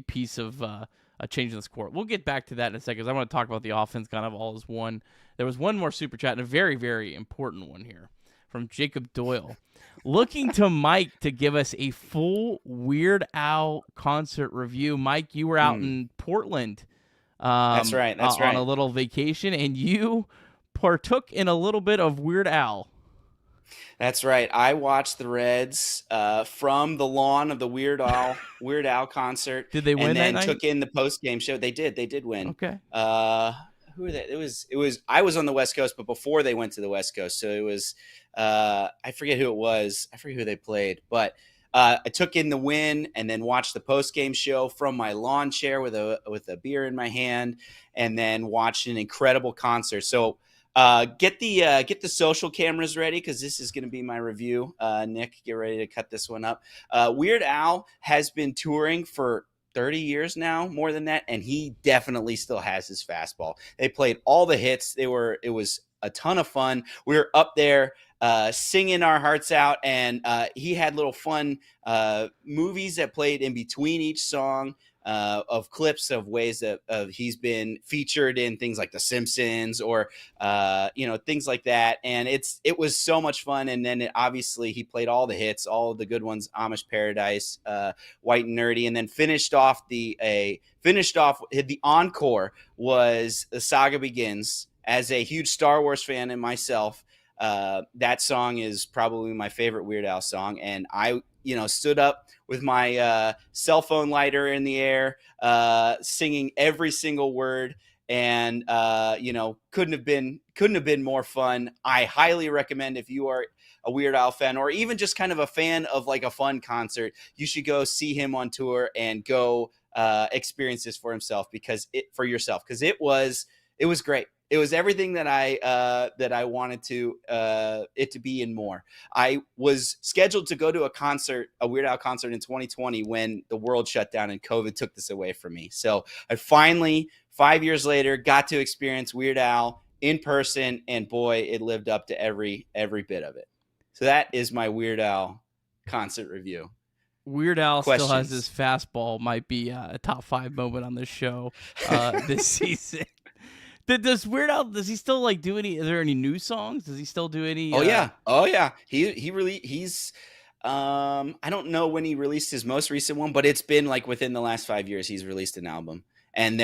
piece of a change in the score. We'll get back to that in a second, because I want to talk about the offense kind of all as one. There was one more super chat, and a very, very important one here from Jacob Doyle. Looking to Mike to give us a full Weird Al concert review. Mike, you were out in Portland. That's right. On a little vacation, and you partook in a little bit of Weird Al. That's right. I watched the Reds from the lawn of the Weird Al concert. Did they win and then that night? Took in the post-game show. They did win. Okay. Who were they? It was I was on the West Coast, but before they went to the West Coast. So it was I forget who it was. I forget who they played, but I took in the win and then watched the post-game show from my lawn chair with a beer in my hand, and then watched an incredible concert. So get the social cameras ready, because this is going to be my review. Nick, get ready to cut this one up. Weird Al has been touring for 30 years now, more than that, and he definitely still has his fastball. They played all the hits. It was a ton of fun. We were up there singing our hearts out, and he had little fun movies that played in between each song. Of clips of ways that he's been featured in things like The Simpsons or things like that, and it was so much fun. And then obviously he played all the hits, all of the good ones: Amish Paradise, White and Nerdy, and then finished off the encore was The Saga Begins. As a huge Star Wars fan and myself, that song is probably my favorite Weird Al song, and I stood up with my cell phone lighter in the air, singing every single word, and couldn't have been more fun. I highly recommend, if you are a Weird Al fan, or even just kind of a fan of like a fun concert, you should go see him on tour and go experience this for yourself, because it was great. It was everything that I wanted it to be and more. I was scheduled to go to a Weird Al concert in 2020 when the world shut down and COVID took this away from me. So I finally, 5 years later, got to experience Weird Al in person, and boy, it lived up to every bit of it. So that is my Weird Al concert review. Weird Al still has his fastball. Might be a top 5 moment on this show this season. Does Weird Al, does he still do any? Are there any new songs? Does he still do any? Oh yeah. He's I don't know when he released his most recent one, but it's been within the last 5 years he's released an album, and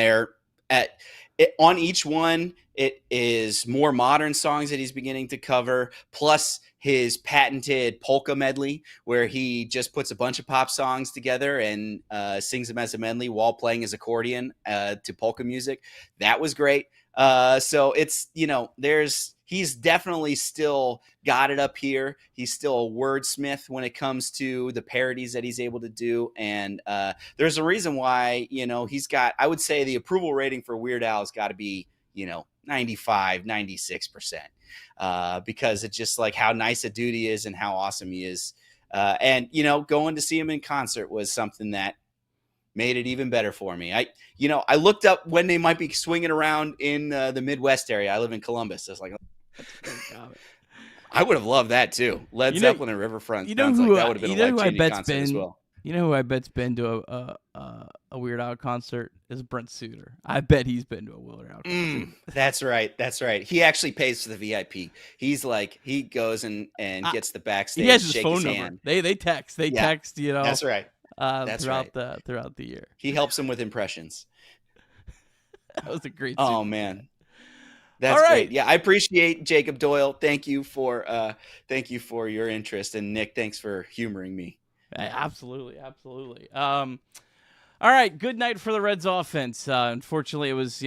on each one it is more modern songs that he's beginning to cover, plus his patented polka medley, where he just puts a bunch of pop songs together and sings them as a medley while playing his accordion to polka music. That was great. So it's, he's definitely still got it up here. He's still a wordsmith when it comes to the parodies that he's able to do. And there's a reason why, he's got, I would say the approval rating for Weird Al has got to be, 95, 96%, because it's just how nice a dude he is and how awesome he is. And going to see him in concert was something that made it even better for me. I looked up when they might be swinging around in the Midwest area. I live in Columbus. So I was like, I would have loved that too. Led Zeppelin and Riverfront. You know Sounds who? like that would have been a Who I life-changing bet's concert as well. You know who I bet's been to a Weird Al concert is Brent Suter. I bet he's been to a Weird Al concert. That's right. That's right. He actually pays for the VIP. He's like, he goes and gets the backstage. He has his shake phone his number. hand. They text. They text. You know. That's right. Throughout the year. He helps him with impressions. That was a great. Oh man. That's all right. Great. Yeah, I appreciate Jacob Doyle. Thank you for your interest, and Nick, thanks for humoring me. Absolutely. All right, good night for the Reds offense. Unfortunately, it was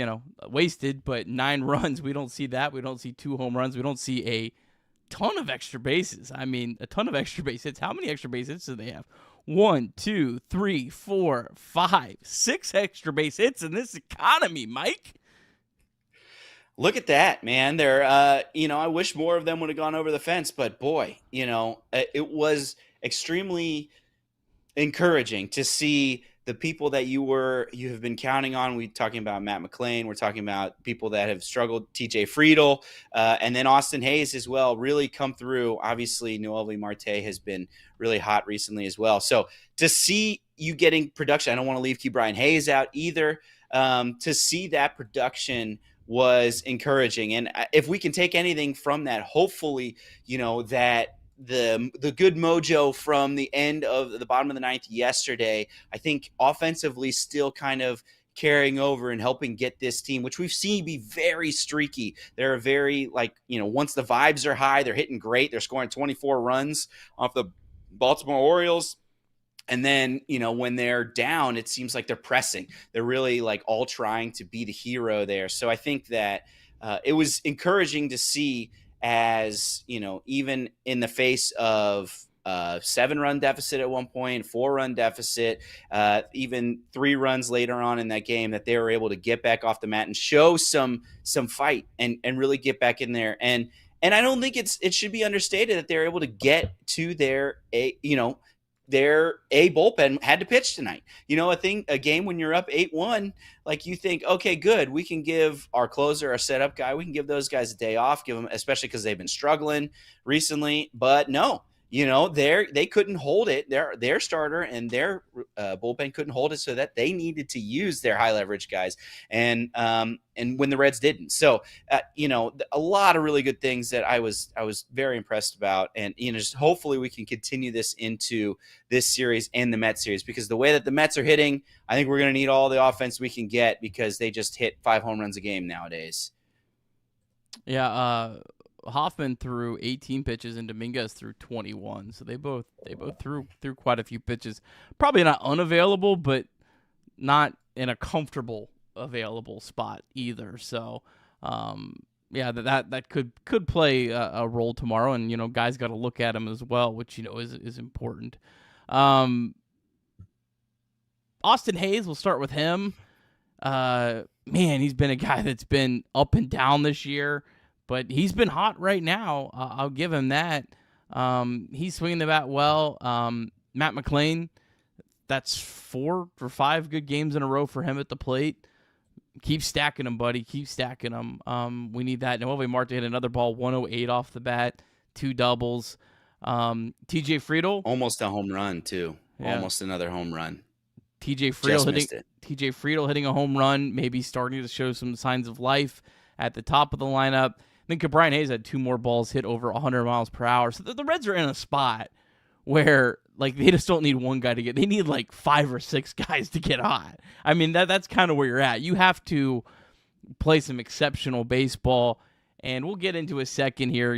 wasted, but 9 runs. We don't see that. We don't see 2 home runs. We don't see a ton of extra bases. I mean, a ton of extra base hits. How many extra base hits do they have? 1, 2, 3, 4, 5, 6 extra base hits in this economy, Mike. Look at that, man. They're, I wish more of them would have gone over the fence, but boy, it was extremely encouraging to see the people that you have been counting on. We're talking about Matt McLean. We're talking about people that have struggled, TJ Friedel, and then Austin Hayes as well, really come through. Obviously, Noelvi Marte has been really hot recently as well. So to see you getting production, I don't want to leave Key Brian Hayes out either. To see that production was encouraging. And if we can take anything from that, hopefully, that the good mojo from the end of the bottom of the 9th yesterday, I think offensively still kind of carrying over and helping get this team, which we've seen be very streaky. They're very once the vibes are high, they're hitting great. They're scoring 24 runs off the Baltimore Orioles. And then, when they're down, it seems like they're pressing. They're really all trying to be the hero there. So I think that it was encouraging to see as, even in the face of 7-run deficit at one point, 4-run deficit, even 3 runs later on in that game, that they were able to get back off the mat and show some fight and really get back in there. And I don't think it should be understated that they're able to get to their bullpen had to pitch tonight. A game when you're up 8-1, you think, okay, good. We can give our closer, our setup guy, we can give those guys a day off, give them, especially because they've been struggling recently. But no, they couldn't hold it. Their starter and their bullpen couldn't hold it, so that they needed to use their high leverage guys. And when the Reds didn't, so a lot of really good things that I was very impressed about. And just hopefully we can continue this into this series and the Mets series, because the way that the Mets are hitting, I think we're going to need all the offense we can get, because they just hit 5 home runs a game nowadays. Yeah. Hoffman threw 18 pitches and Dominguez threw 21. So they both threw quite a few pitches. Probably not unavailable, but not in a comfortable available spot either. So that could play a role tomorrow, and guys got to look at him as well, which is important. Austin Hayes, we'll start with him. Man, he's been a guy that's been up and down this year. But he's been hot right now. I'll give him that. He's swinging the bat well. Matt McLean, that's 4 or 5 good games in a row for him at the plate. Keep stacking them, buddy. Keep stacking them. We need that. Noelvi Marte hit another ball, 108 off the bat, 2 doubles. TJ Friedel. Almost a home run, too. Yeah. Almost another home run. TJ Friedel hitting a home run, maybe starting to show some signs of life at the top of the lineup. I think Brian Hayes had 2 more balls hit over 100 miles per hour. So the Reds are in a spot where they just don't need one guy to get. They need 5 or 6 guys to get hot. I mean, that's kind of where you're at. You have to play some exceptional baseball, and we'll get into a second here,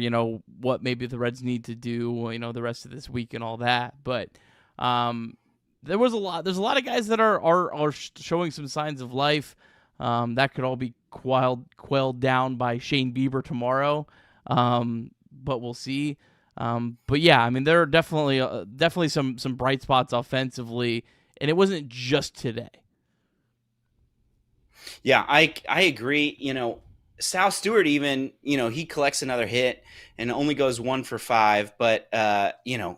what maybe the Reds need to do, the rest of this week and all that. But there's a lot of guys that are showing some signs of life. That could all be quelled down by Shane Bieber tomorrow, but we'll see. But yeah, I mean, there are definitely some bright spots offensively, and it wasn't just today. Yeah, I agree. Sal Stewart even, he collects another hit and only goes 1 for 5, but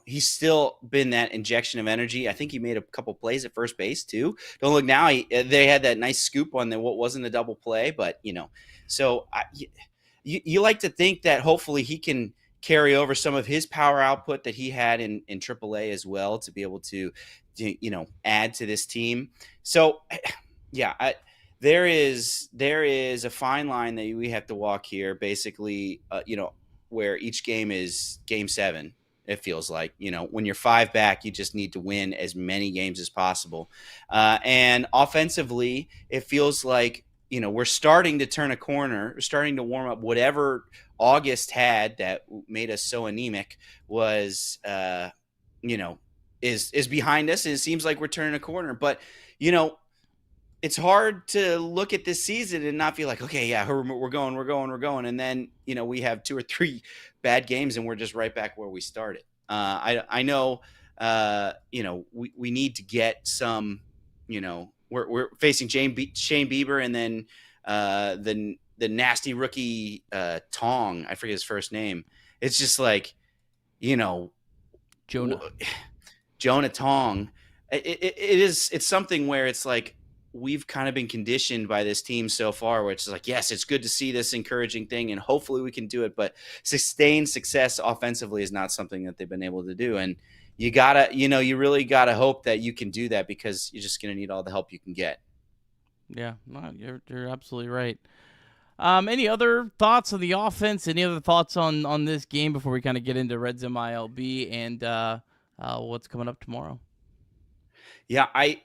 he's still been that injection of energy. I think he made a couple plays at first base too. Don't look now. They had that nice scoop on what wasn't a double play, but so you like to think that hopefully he can carry over some of his power output that he had in AAA as well to be able to add to this team. So, yeah, there is a fine line that we have to walk here, basically, where each game is game 7. It feels like, when you're 5 back, you just need to win as many games as possible. And offensively, it feels like, we're starting to turn a corner. We're starting to warm up. Whatever August had that made us so anemic was, is behind us. And it seems like we're turning a corner. But, it's hard to look at this season and not feel like, okay, yeah, we're going. And then, we have 2 or 3 bad games and we're just right back where we started. I know, we need to get some, we're facing Shane Bieber and then the nasty rookie Tong. I forget his first name. It's just like, Jonah Tong. It's something where it's like, we've kind of been conditioned by this team so far, where it's like, yes, it's good to see this encouraging thing and hopefully we can do it, but sustained success offensively is not something that they've been able to do. And you gotta, you really gotta hope that you can do that, because you're just going to need all the help you can get. Yeah, no, you're absolutely right. Any other thoughts on the offense? Any other thoughts on this game before we kind of get into Reds MiLB and what's coming up tomorrow? Yeah, I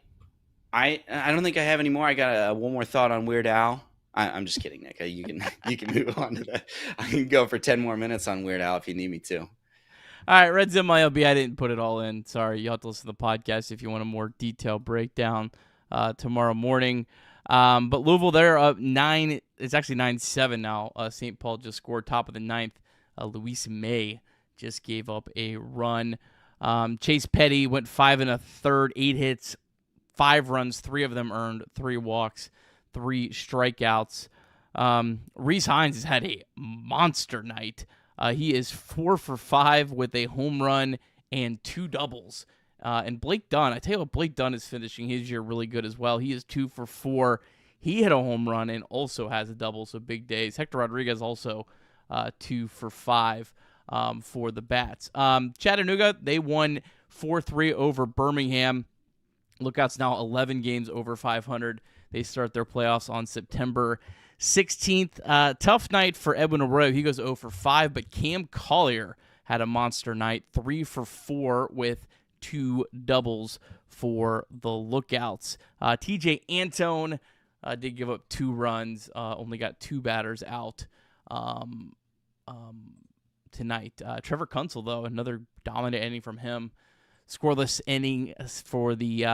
don't think I have any more. I got one more thought on Weird Al. I'm just kidding, Nick. You can move on to that. I can go for 10 more minutes on Weird Al if you need me to. All right, Reds MiLB. I didn't put it all in. Sorry, you have to listen to the podcast if you want a more detailed breakdown tomorrow morning. But Louisville, they're up 9. It's actually 9-7 now. St. Paul just scored top of the 9th. Luis May just gave up a run. Chase Petty went 5 1/3, 8 hits, 5 runs, 3 of them earned, 3 walks, 3 strikeouts. Rhys Hines has had a monster night. He is 4 for 5 with a home run and 2 doubles. And Blake Dunn, I tell you what, Blake Dunn is finishing his year really good as well. He is 2 for 4. He hit a home run and also has a double, so big days. Hector Rodriguez also 2 for 5 for the Bats. Chattanooga, they won 4-3 over Birmingham. Lookouts now 11 games over 500. They start their playoffs on September 16th. Tough night for Edwin Arroyo. He goes 0 for 5, but Cam Collier had a monster night, 3 for 4 with 2 doubles for the Lookouts. TJ Antone did give up 2 runs, only got 2 batters out tonight. Trevor Kunsel, though, another dominant inning from him. Scoreless inning for the he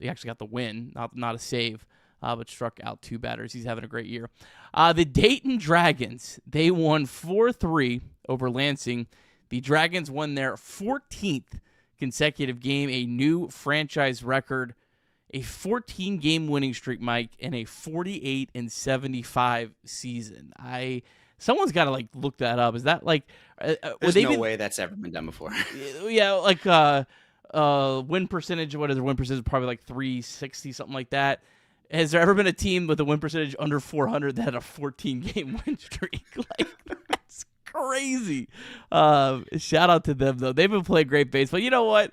actually got the win, not a save, but struck out 2 batters. He's having a great year. The Dayton Dragons, they won 4-3 over Lansing. The Dragons won their 14th consecutive game, a new franchise record, a 14-game winning streak, Mike, and a 48-75 season. Someone's got to look that up. Is that There's no way that's ever been done before. Yeah, win percentage. What is the win percentage? Probably 360, something like that. Has there ever been a team with a win percentage under 400 that had a 14-game win streak? That's crazy. Shout out to them though. They've been playing great baseball. You know what?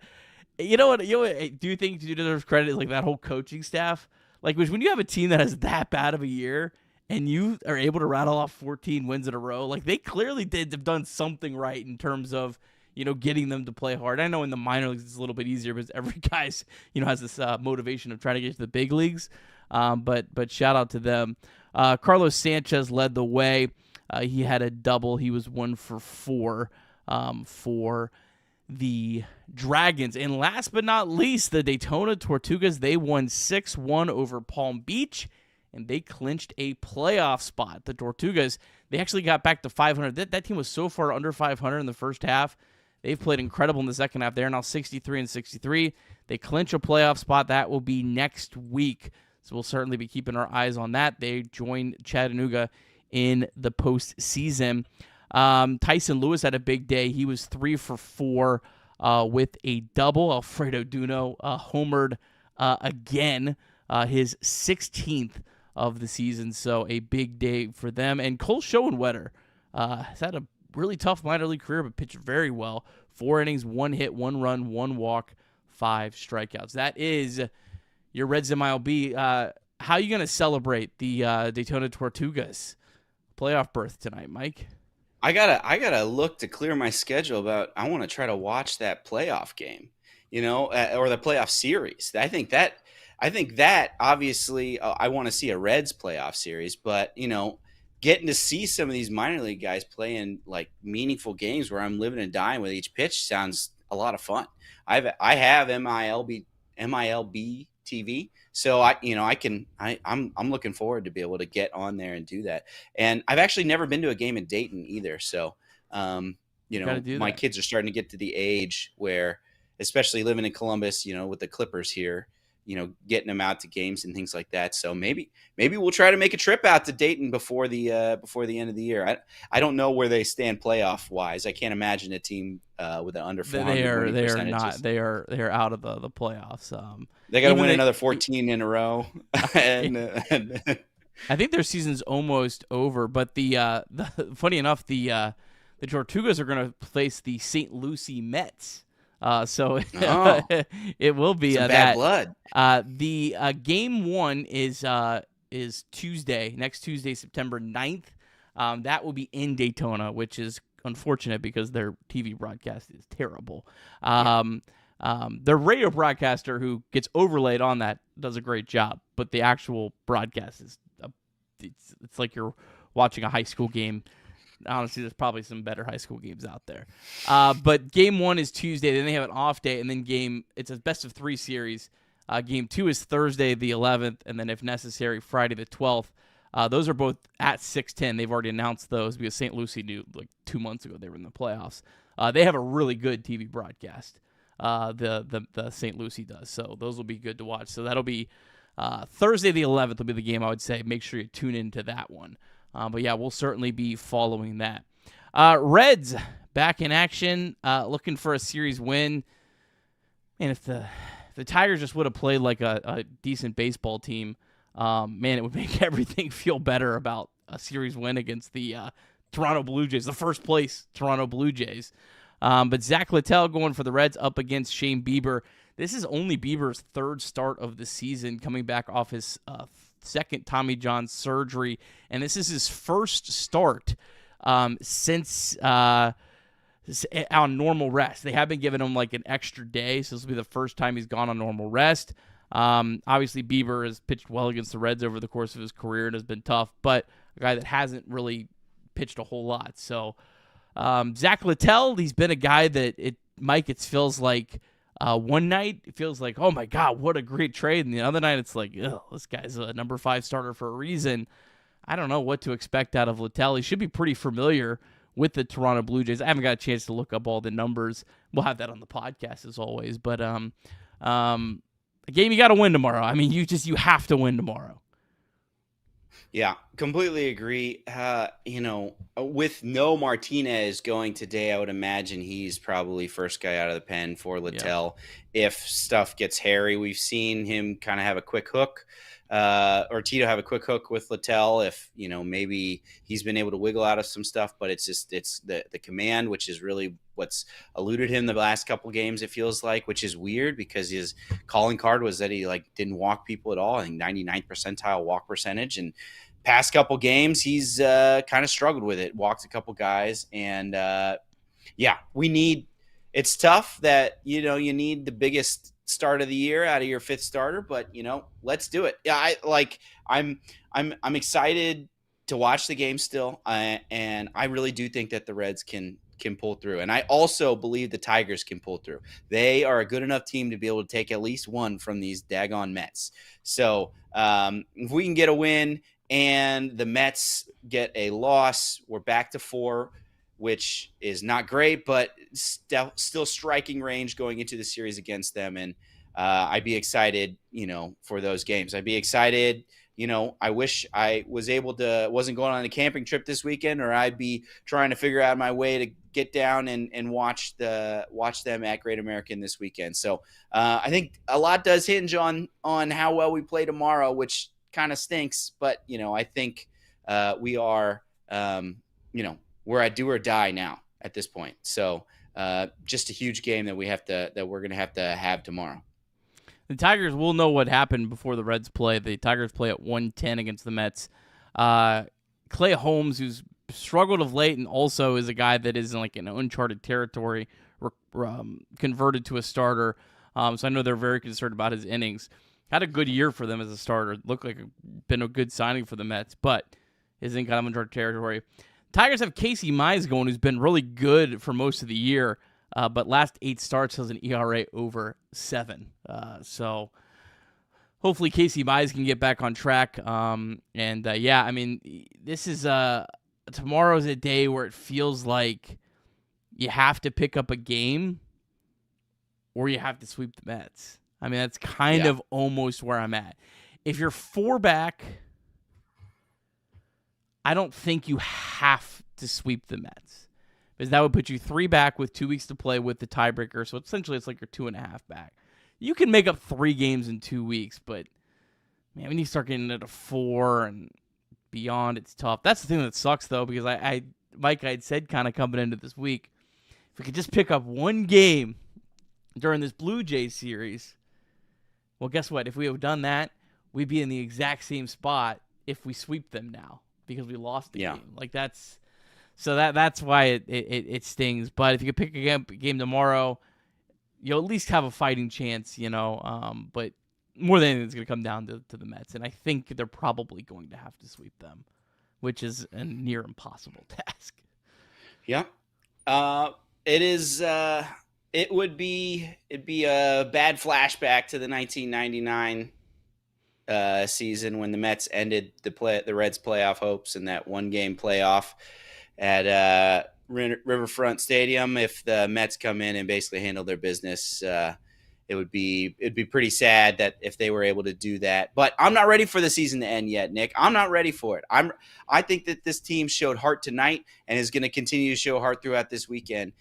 Do you think you deserve credit? That whole coaching staff. When you have a team that has that bad of a year, and you are able to rattle off 14 wins in a row, they clearly have done something right in terms of, getting them to play hard. I know in the minor leagues it's a little bit easier because every guy's, has this motivation of trying to get to the big leagues. But shout out to them. Carlos Sanchez led the way. He had a double. He was 1 for 4 for the Dragons. And last but not least, the Daytona Tortugas, they won 6-1 over Palm Beach, and they clinched a playoff spot. The Tortugas, they actually got back to 500. That team was so far under 500 in the first half. They've played incredible in the second half. They're now 63-63. They clinch a playoff spot. That will be next week. So we'll certainly be keeping our eyes on that. They join Chattanooga in the postseason. Tyson Lewis had a big day. He was 3 for 4 with a double. Alfredo Duno homered again, his 16th of the season, so a big day for them. And Cole Schoenwetter has had a really tough minor league career, but pitched very well. 4 innings, 1 hit, 1 run, 1 walk, 5 strikeouts. That is your Reds MILB. How are you going to celebrate the Daytona Tortugas playoff berth tonight, Mike? I gotta look to clear my schedule about. I want to try to watch that playoff game, or the playoff series. I think that obviously I want to see a Reds playoff series, but getting to see some of these minor league guys playing like meaningful games where I'm living and dying with each pitch sounds a lot of fun. I have MILB TV. So I'm looking forward to be able to get on there and do that. And I've actually never been to a game in Dayton either. So, my kids are starting to get to the age where, especially living in Columbus, with the Clippers here, getting them out to games and things like that. So maybe we'll try to make a trip out to Dayton before the end of the year. I don't know where they stand playoff wise. I can't imagine a team with an under 400. They are not. They are out of the playoffs. They got to win another 14 in a row. I think their season's almost over. But the funny enough, the Tortugas are going to face the St. Lucie Mets. So it will be some bad blood. The game 1 is Tuesday, next Tuesday, September 9th. That will be in Daytona, which is unfortunate because their TV broadcast is terrible. Their radio broadcaster, who gets overlaid on that, does a great job, but the actual broadcast is it's like you're watching a high school game. Honestly, there's probably some better high school games out there. But game 1 is Tuesday. Then they have an off day, and then it's a best of 3 series. Game 2 is Thursday the 11th, and then if necessary, Friday the 12th. Those are both at 6:10. They've already announced those because St. Lucie knew like 2 months ago they were in the playoffs. They have a really good TV broadcast. The St. Lucie does, so those will be good to watch. So that'll be Thursday the 11th will be the game. I would say make sure you tune into that one. But yeah, we'll certainly be following that. Reds back in action, looking for a series win. And if the Tigers just would have played like a decent baseball team, man, it would make everything feel better about a series win against the Toronto Blue Jays, the first place Toronto Blue Jays. But Zach Littell going for the Reds up against Shane Bieber. This is only Bieber's 3rd start of the season, coming back off his second Tommy John surgery, and this is his first start since on normal rest. They have been giving him like an extra day, so this will be the first time he's gone on normal rest. Obviously, Bieber has pitched well against the Reds over the course of his career and has been tough, but a guy that hasn't really pitched a whole lot. So Zach Littell, he's been a guy that it feels like one night it feels like, oh my God, what a great trade. And the other night it's like, oh, this guy's a number 5 starter for a reason. I don't know what to expect out of Littell. He should be pretty familiar with the Toronto Blue Jays. I haven't got a chance to look up all the numbers. We'll have that on the podcast as always. But a game you got to win tomorrow. I mean, you have to win tomorrow. Yeah, completely agree. With no Martinez going today, I would imagine he's probably first guy out of the pen for Littell. Yeah. If stuff gets hairy, we've seen him kind of have a quick hook, or Tito have a quick hook with Littell. If maybe he's been able to wiggle out of some stuff, but it's the command, which is really what's eluded him the last couple games. It feels like, which is weird because his calling card was that he didn't walk people at all. I think 99th percentile walk percentage, and past couple games he's kind of struggled with it. Walked a couple guys, and it's tough that you need the biggest start of the year out of your 5th starter, but let's do it. Yeah, I'm excited to watch the game still, and I really do think that the Reds can pull through, and I also believe the Tigers can pull through. They are a good enough team to be able to take at least one from these daggone Mets. So if we can get a win and the Mets get a loss, we're back to 4, which is not great, but still striking range going into the series against them. And I'd be excited, for those games. I'd be excited. I wish I wasn't going on a camping trip this weekend, or I'd be trying to figure out my way to get down and watch them at Great American this weekend. So I think a lot does hinge on how well we play tomorrow, which kind of stinks, but I think we are, we're at do or die now at this point. So just a huge game that we're going to have tomorrow. The Tigers will know what happened before the Reds play. The Tigers play at 1:10 against the Mets. Clay Holmes, who's struggled of late and also is a guy that is in like an uncharted territory, converted to a starter. So I know they're very concerned about his innings. Had a good year for them as a starter. Looked like been a good signing for the Mets, but is in kind of uncharted territory. Tigers have Casey Mize going, who's been really good for most of the year, but last 8 starts has an ERA over 7. So hopefully Casey Mize can get back on track. This is tomorrow's a day where it feels like you have to pick up a game or you have to sweep the Mets. I mean, that's kind of almost where I'm at. If you're 4 back, I don't think you have to sweep the Mets, because that would put you 3 back with 2 weeks to play with the tiebreaker. So essentially it's like you're 2.5 back. You can make up 3 games in 2 weeks, but man, when you start getting into 4 and beyond, it's tough. That's the thing that sucks, though, because Mike, I'd said kind of coming into this week, if we could just pick up 1 game during this Blue Jays series, well, guess what? If we have done that, we'd be in the exact same spot if we sweep them now, because we lost the game. Like that's why it stings. But if you could pick a game tomorrow, you'll at least have a fighting chance, But more than anything, it's going to come down to the Mets, and I think they're probably going to have to sweep them, which is a near impossible task. Yeah, it is. It'd be a bad flashback to the 1999 season when the Mets ended the Reds' playoff hopes in that 1-game playoff at Riverfront Stadium. If the Mets come in and basically handle their business, it'd be pretty sad that if they were able to do that. But I'm not ready for the season to end yet, Nick. I'm not ready for it. I think that this team showed heart tonight and is going to continue to show heart throughout this weekend.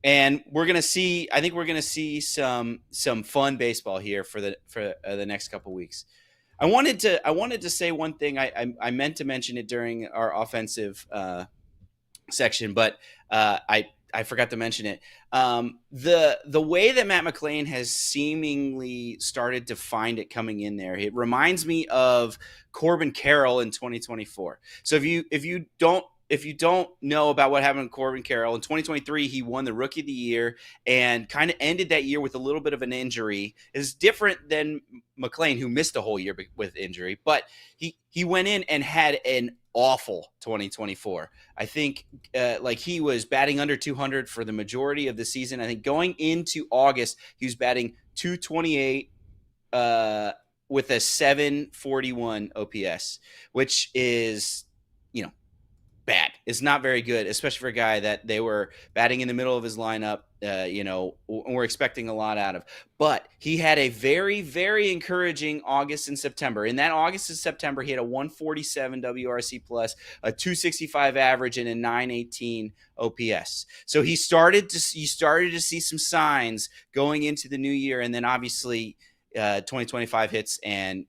And we're going to see. I think we're going to see some fun baseball here for the next couple weeks. I wanted to say one thing. I meant to mention it during our offensive section, but I forgot to mention it. The way that Matt McLain has seemingly started to find it coming in there, it reminds me of Corbin Carroll in 2024. So if you don't know about what happened with Corbin Carroll, in 2023, he won the Rookie of the Year and kind of ended that year with a little bit of an injury. It's different than McLain, who missed a whole year with injury, but he went in and had an awful 2024. I think he was batting under 200 for the majority of the season. I think going into August, he was batting 228 with a 741 OPS, which is, bad. It's not very good, especially for a guy that they were batting in the middle of his lineup, we're expecting a lot out of. But he had a very, very encouraging August and September. In that August and September, he had a 147 WRC plus, a 265 average, and a 918 OPS. So you started to see some signs going into the new year, and then obviously 2025 hits, and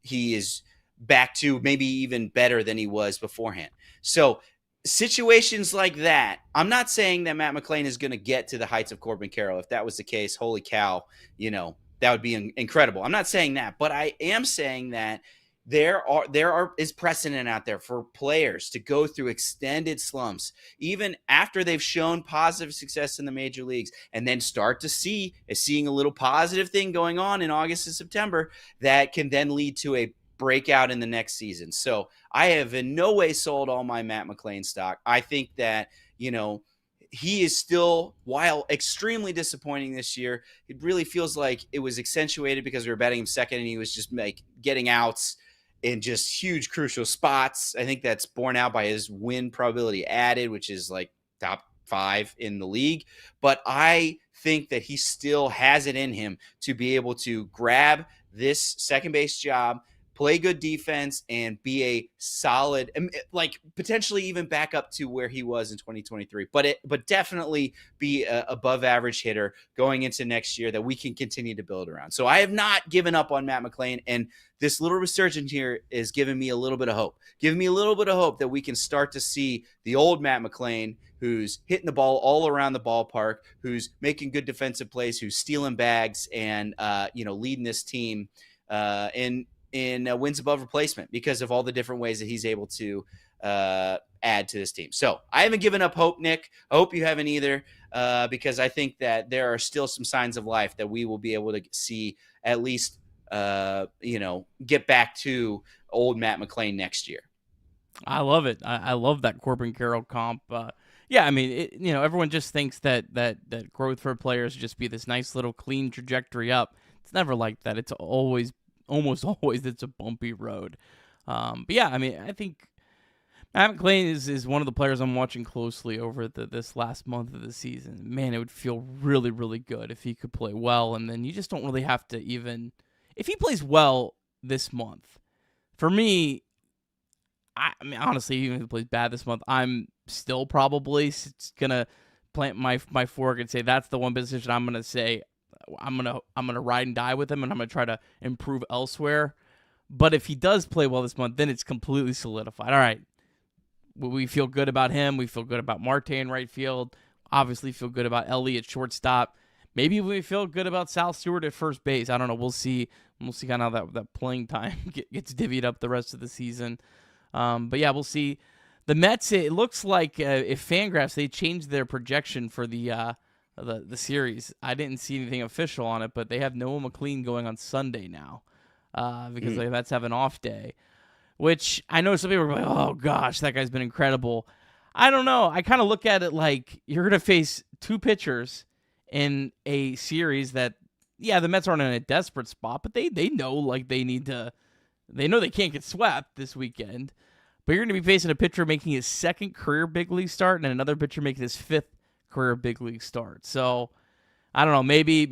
he is back to maybe even better than he was beforehand. So situations like that, I'm not saying that Matt McLain is going to get to the heights of Corbin Carroll. If that was the case, holy cow, that would be incredible. I'm not saying that, but I am saying that there is precedent out there for players to go through extended slumps, even after they've shown positive success in the major leagues, and then start to seeing a little positive thing going on in August and September that can then lead to a breakout in the next season. So I have in no way sold all my Matt McLain stock. I think that, he is still, while extremely disappointing this year, it really feels like it was accentuated because we were batting him second and he was just getting outs in just huge crucial spots. I think that's borne out by his win probability added, which is like top 5 in the league. But I think that he still has it in him to be able to grab this second base job, play good defense, and be a solid, like potentially even back up to where he was in 2023, but definitely be a above average hitter going into next year that we can continue to build around. So I have not given up on Matt McLain, and this little resurgence here is giving me a little bit of hope. Giving me a little bit of hope that we can start to see the old Matt McLain, who's hitting the ball all around the ballpark, who's making good defensive plays, who's stealing bags, and leading this team in wins above replacement because of all the different ways that he's able to add to this team. So I haven't given up hope, Nick. I hope you haven't either, because I think that there are still some signs of life that we will be able to see at least get back to old Matt McLain next year. I love it. I love that Corbin Carroll comp. Yeah, I mean, everyone just thinks that growth for players just be this nice little clean trajectory up. It's never like that. It's almost always, it's a bumpy road. But yeah, I mean, I think Matt McLain is one of the players I'm watching closely over this last month of the season. Man, it would feel really, really good if he could play well, and then you just don't really have to even... If he plays well this month, for me, I mean, honestly, even if he plays bad this month, I'm still probably gonna plant my fork and say that's the one position I'm gonna say I'm gonna ride and die with him, and I'm gonna try to improve elsewhere. But if he does play well this month, then it's completely solidified. All right, we feel good about him. We feel good about Marte in right field. Obviously, feel good about Ellie at shortstop. Maybe we feel good about Sal Stewart at first base. I don't know. We'll see. We'll see kind of how that playing time gets divvied up the rest of the season. But yeah, we'll see. The Mets, it looks like if Fangraphs, they changed their projection for the series. I didn't see anything official on it, but they have Noah McLean going on Sunday now because the Mets have an off day, which I know some people are like, oh gosh, that guy's been incredible. I don't know. I kind of look at it like you're going to face two pitchers in a series that, yeah, the Mets aren't in a desperate spot, but they know like they know they can't get swept this weekend. But you're going to be facing a pitcher making his second career big league start and another pitcher making his fifth career big league start. So I don't know. Maybe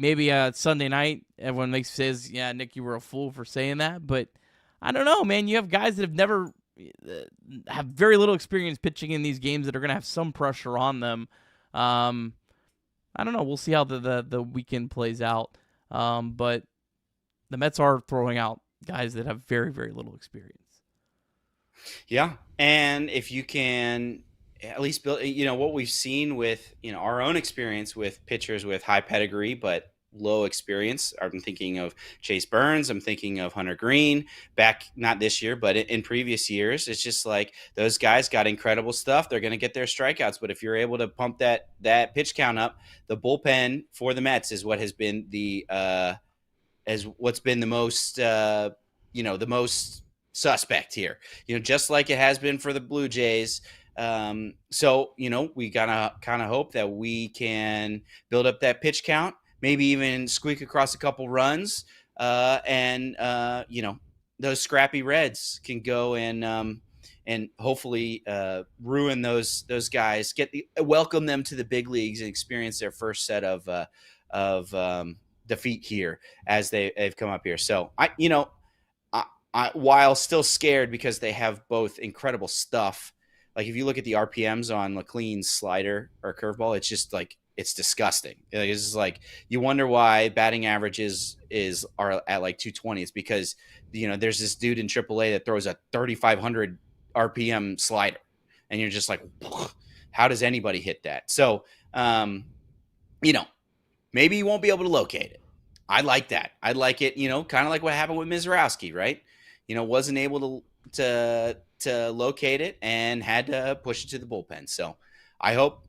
Sunday night everyone says, yeah, Nick, you were a fool for saying that. But I don't know, man. You have guys that have very little experience pitching in these games that are going to have some pressure on them. I don't know. We'll see how the weekend plays out. But the Mets are throwing out guys that have very, very little experience. Yeah. And if you can at least build, what we've seen with, our own experience with pitchers with high pedigree, but low experience. I'm thinking of Chase Burns. I'm thinking of Hunter Green back, not this year, but in previous years. It's just like those guys got incredible stuff. They're going to get their strikeouts. But if you're able to pump that pitch count up, the bullpen for the Mets is what has been the most, the most suspect here, just like it has been for the Blue Jays. So, we gotta kind of hope that we can build up that pitch count, maybe even squeak across a couple runs, and those scrappy Reds can go and hopefully ruin those guys, welcome them to the big leagues and experience their first set of defeat here as they've come up here. So I while still scared because they have both incredible stuff. Like if you look at the RPMs on McLean's slider or curveball, it's just like, it's disgusting. It's just like, you wonder why batting averages are at like 220. It's because, there's this dude in AAA that throws a 3,500 RPM slider. And you're just like, how does anybody hit that? So, maybe you won't be able to locate it. I like that. I like it, kind of like what happened with Mizrowski, right? Wasn't able to locate it and had to push it to the bullpen. So I hope,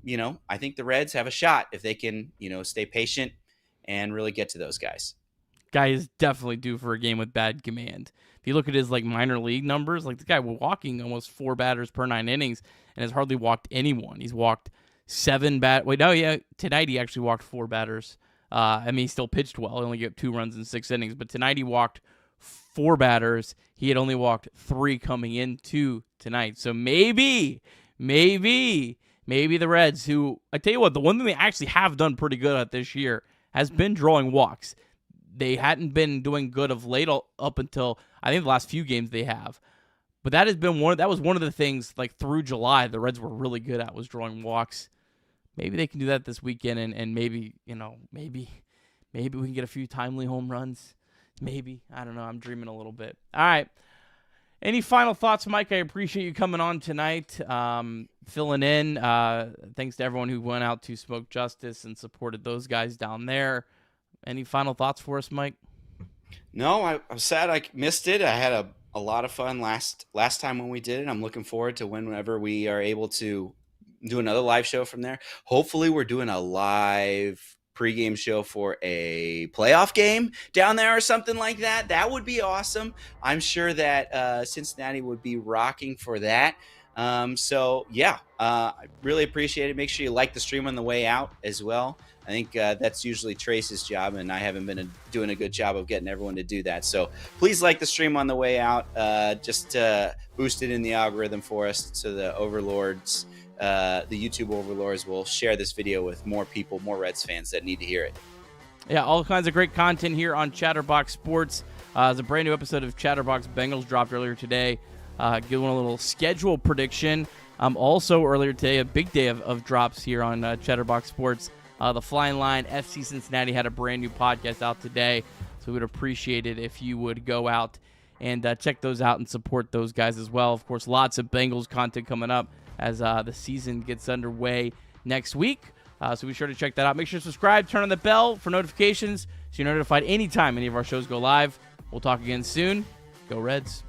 I think the Reds have a shot if they can, stay patient and really get to those guys. Guy is definitely due for a game with bad command. If you look at his minor league numbers, the guy was walking almost 4 batters per 9 innings and has hardly walked anyone. He's walked 7 tonight he actually walked 4 batters. He still pitched well. He only gave 2 runs in 6 innings, but tonight he walked 4 batters. He had only walked 3 coming into tonight. So maybe the Reds, who, I tell you what, the one thing they actually have done pretty good at this year has been drawing walks. They hadn't been doing good of late up until, I think the last few games they have. But that was one of the things, like, through July the Reds were really good at, was drawing walks. Maybe they can do that this weekend, and maybe we can get a few timely home runs. Maybe. I don't know. I'm dreaming a little bit. All right. Any final thoughts, Mike? I appreciate you coming on tonight, filling in. Thanks to everyone who went out to Smoke Justice and supported those guys down there. Any final thoughts for us, Mike? No, I'm sad I missed it. I had a lot of fun last time when we did it. I'm looking forward to whenever we are able to do another live show from there. Hopefully we're doing a live pregame show for a playoff game down there or something like that. That would be awesome. I'm sure that Cincinnati would be rocking for that. I really appreciate it. Make sure you like the stream on the way out as well. I think that's usually Trace's job, and I haven't been doing a good job of getting everyone to do that. So please like the stream on the way out, just to boost it in the algorithm for us, so the overlords, the YouTube overlords, will share this video with more people, more Reds fans that need to hear it. Yeah, all kinds of great content here on Chatterbox Sports. There's a brand new episode of Chatterbox Bengals dropped earlier today. Giving a little schedule prediction. Also earlier today, a big day of drops here on Chatterbox Sports. The Flying Line FC Cincinnati had a brand new podcast out today, so we would appreciate it if you would go out and check those out and support those guys as well. Of course, lots of Bengals content coming up as the season gets underway next week. So be sure to check that out. Make sure to subscribe, turn on the bell for notifications so you're notified anytime any of our shows go live. We'll talk again soon. Go Reds.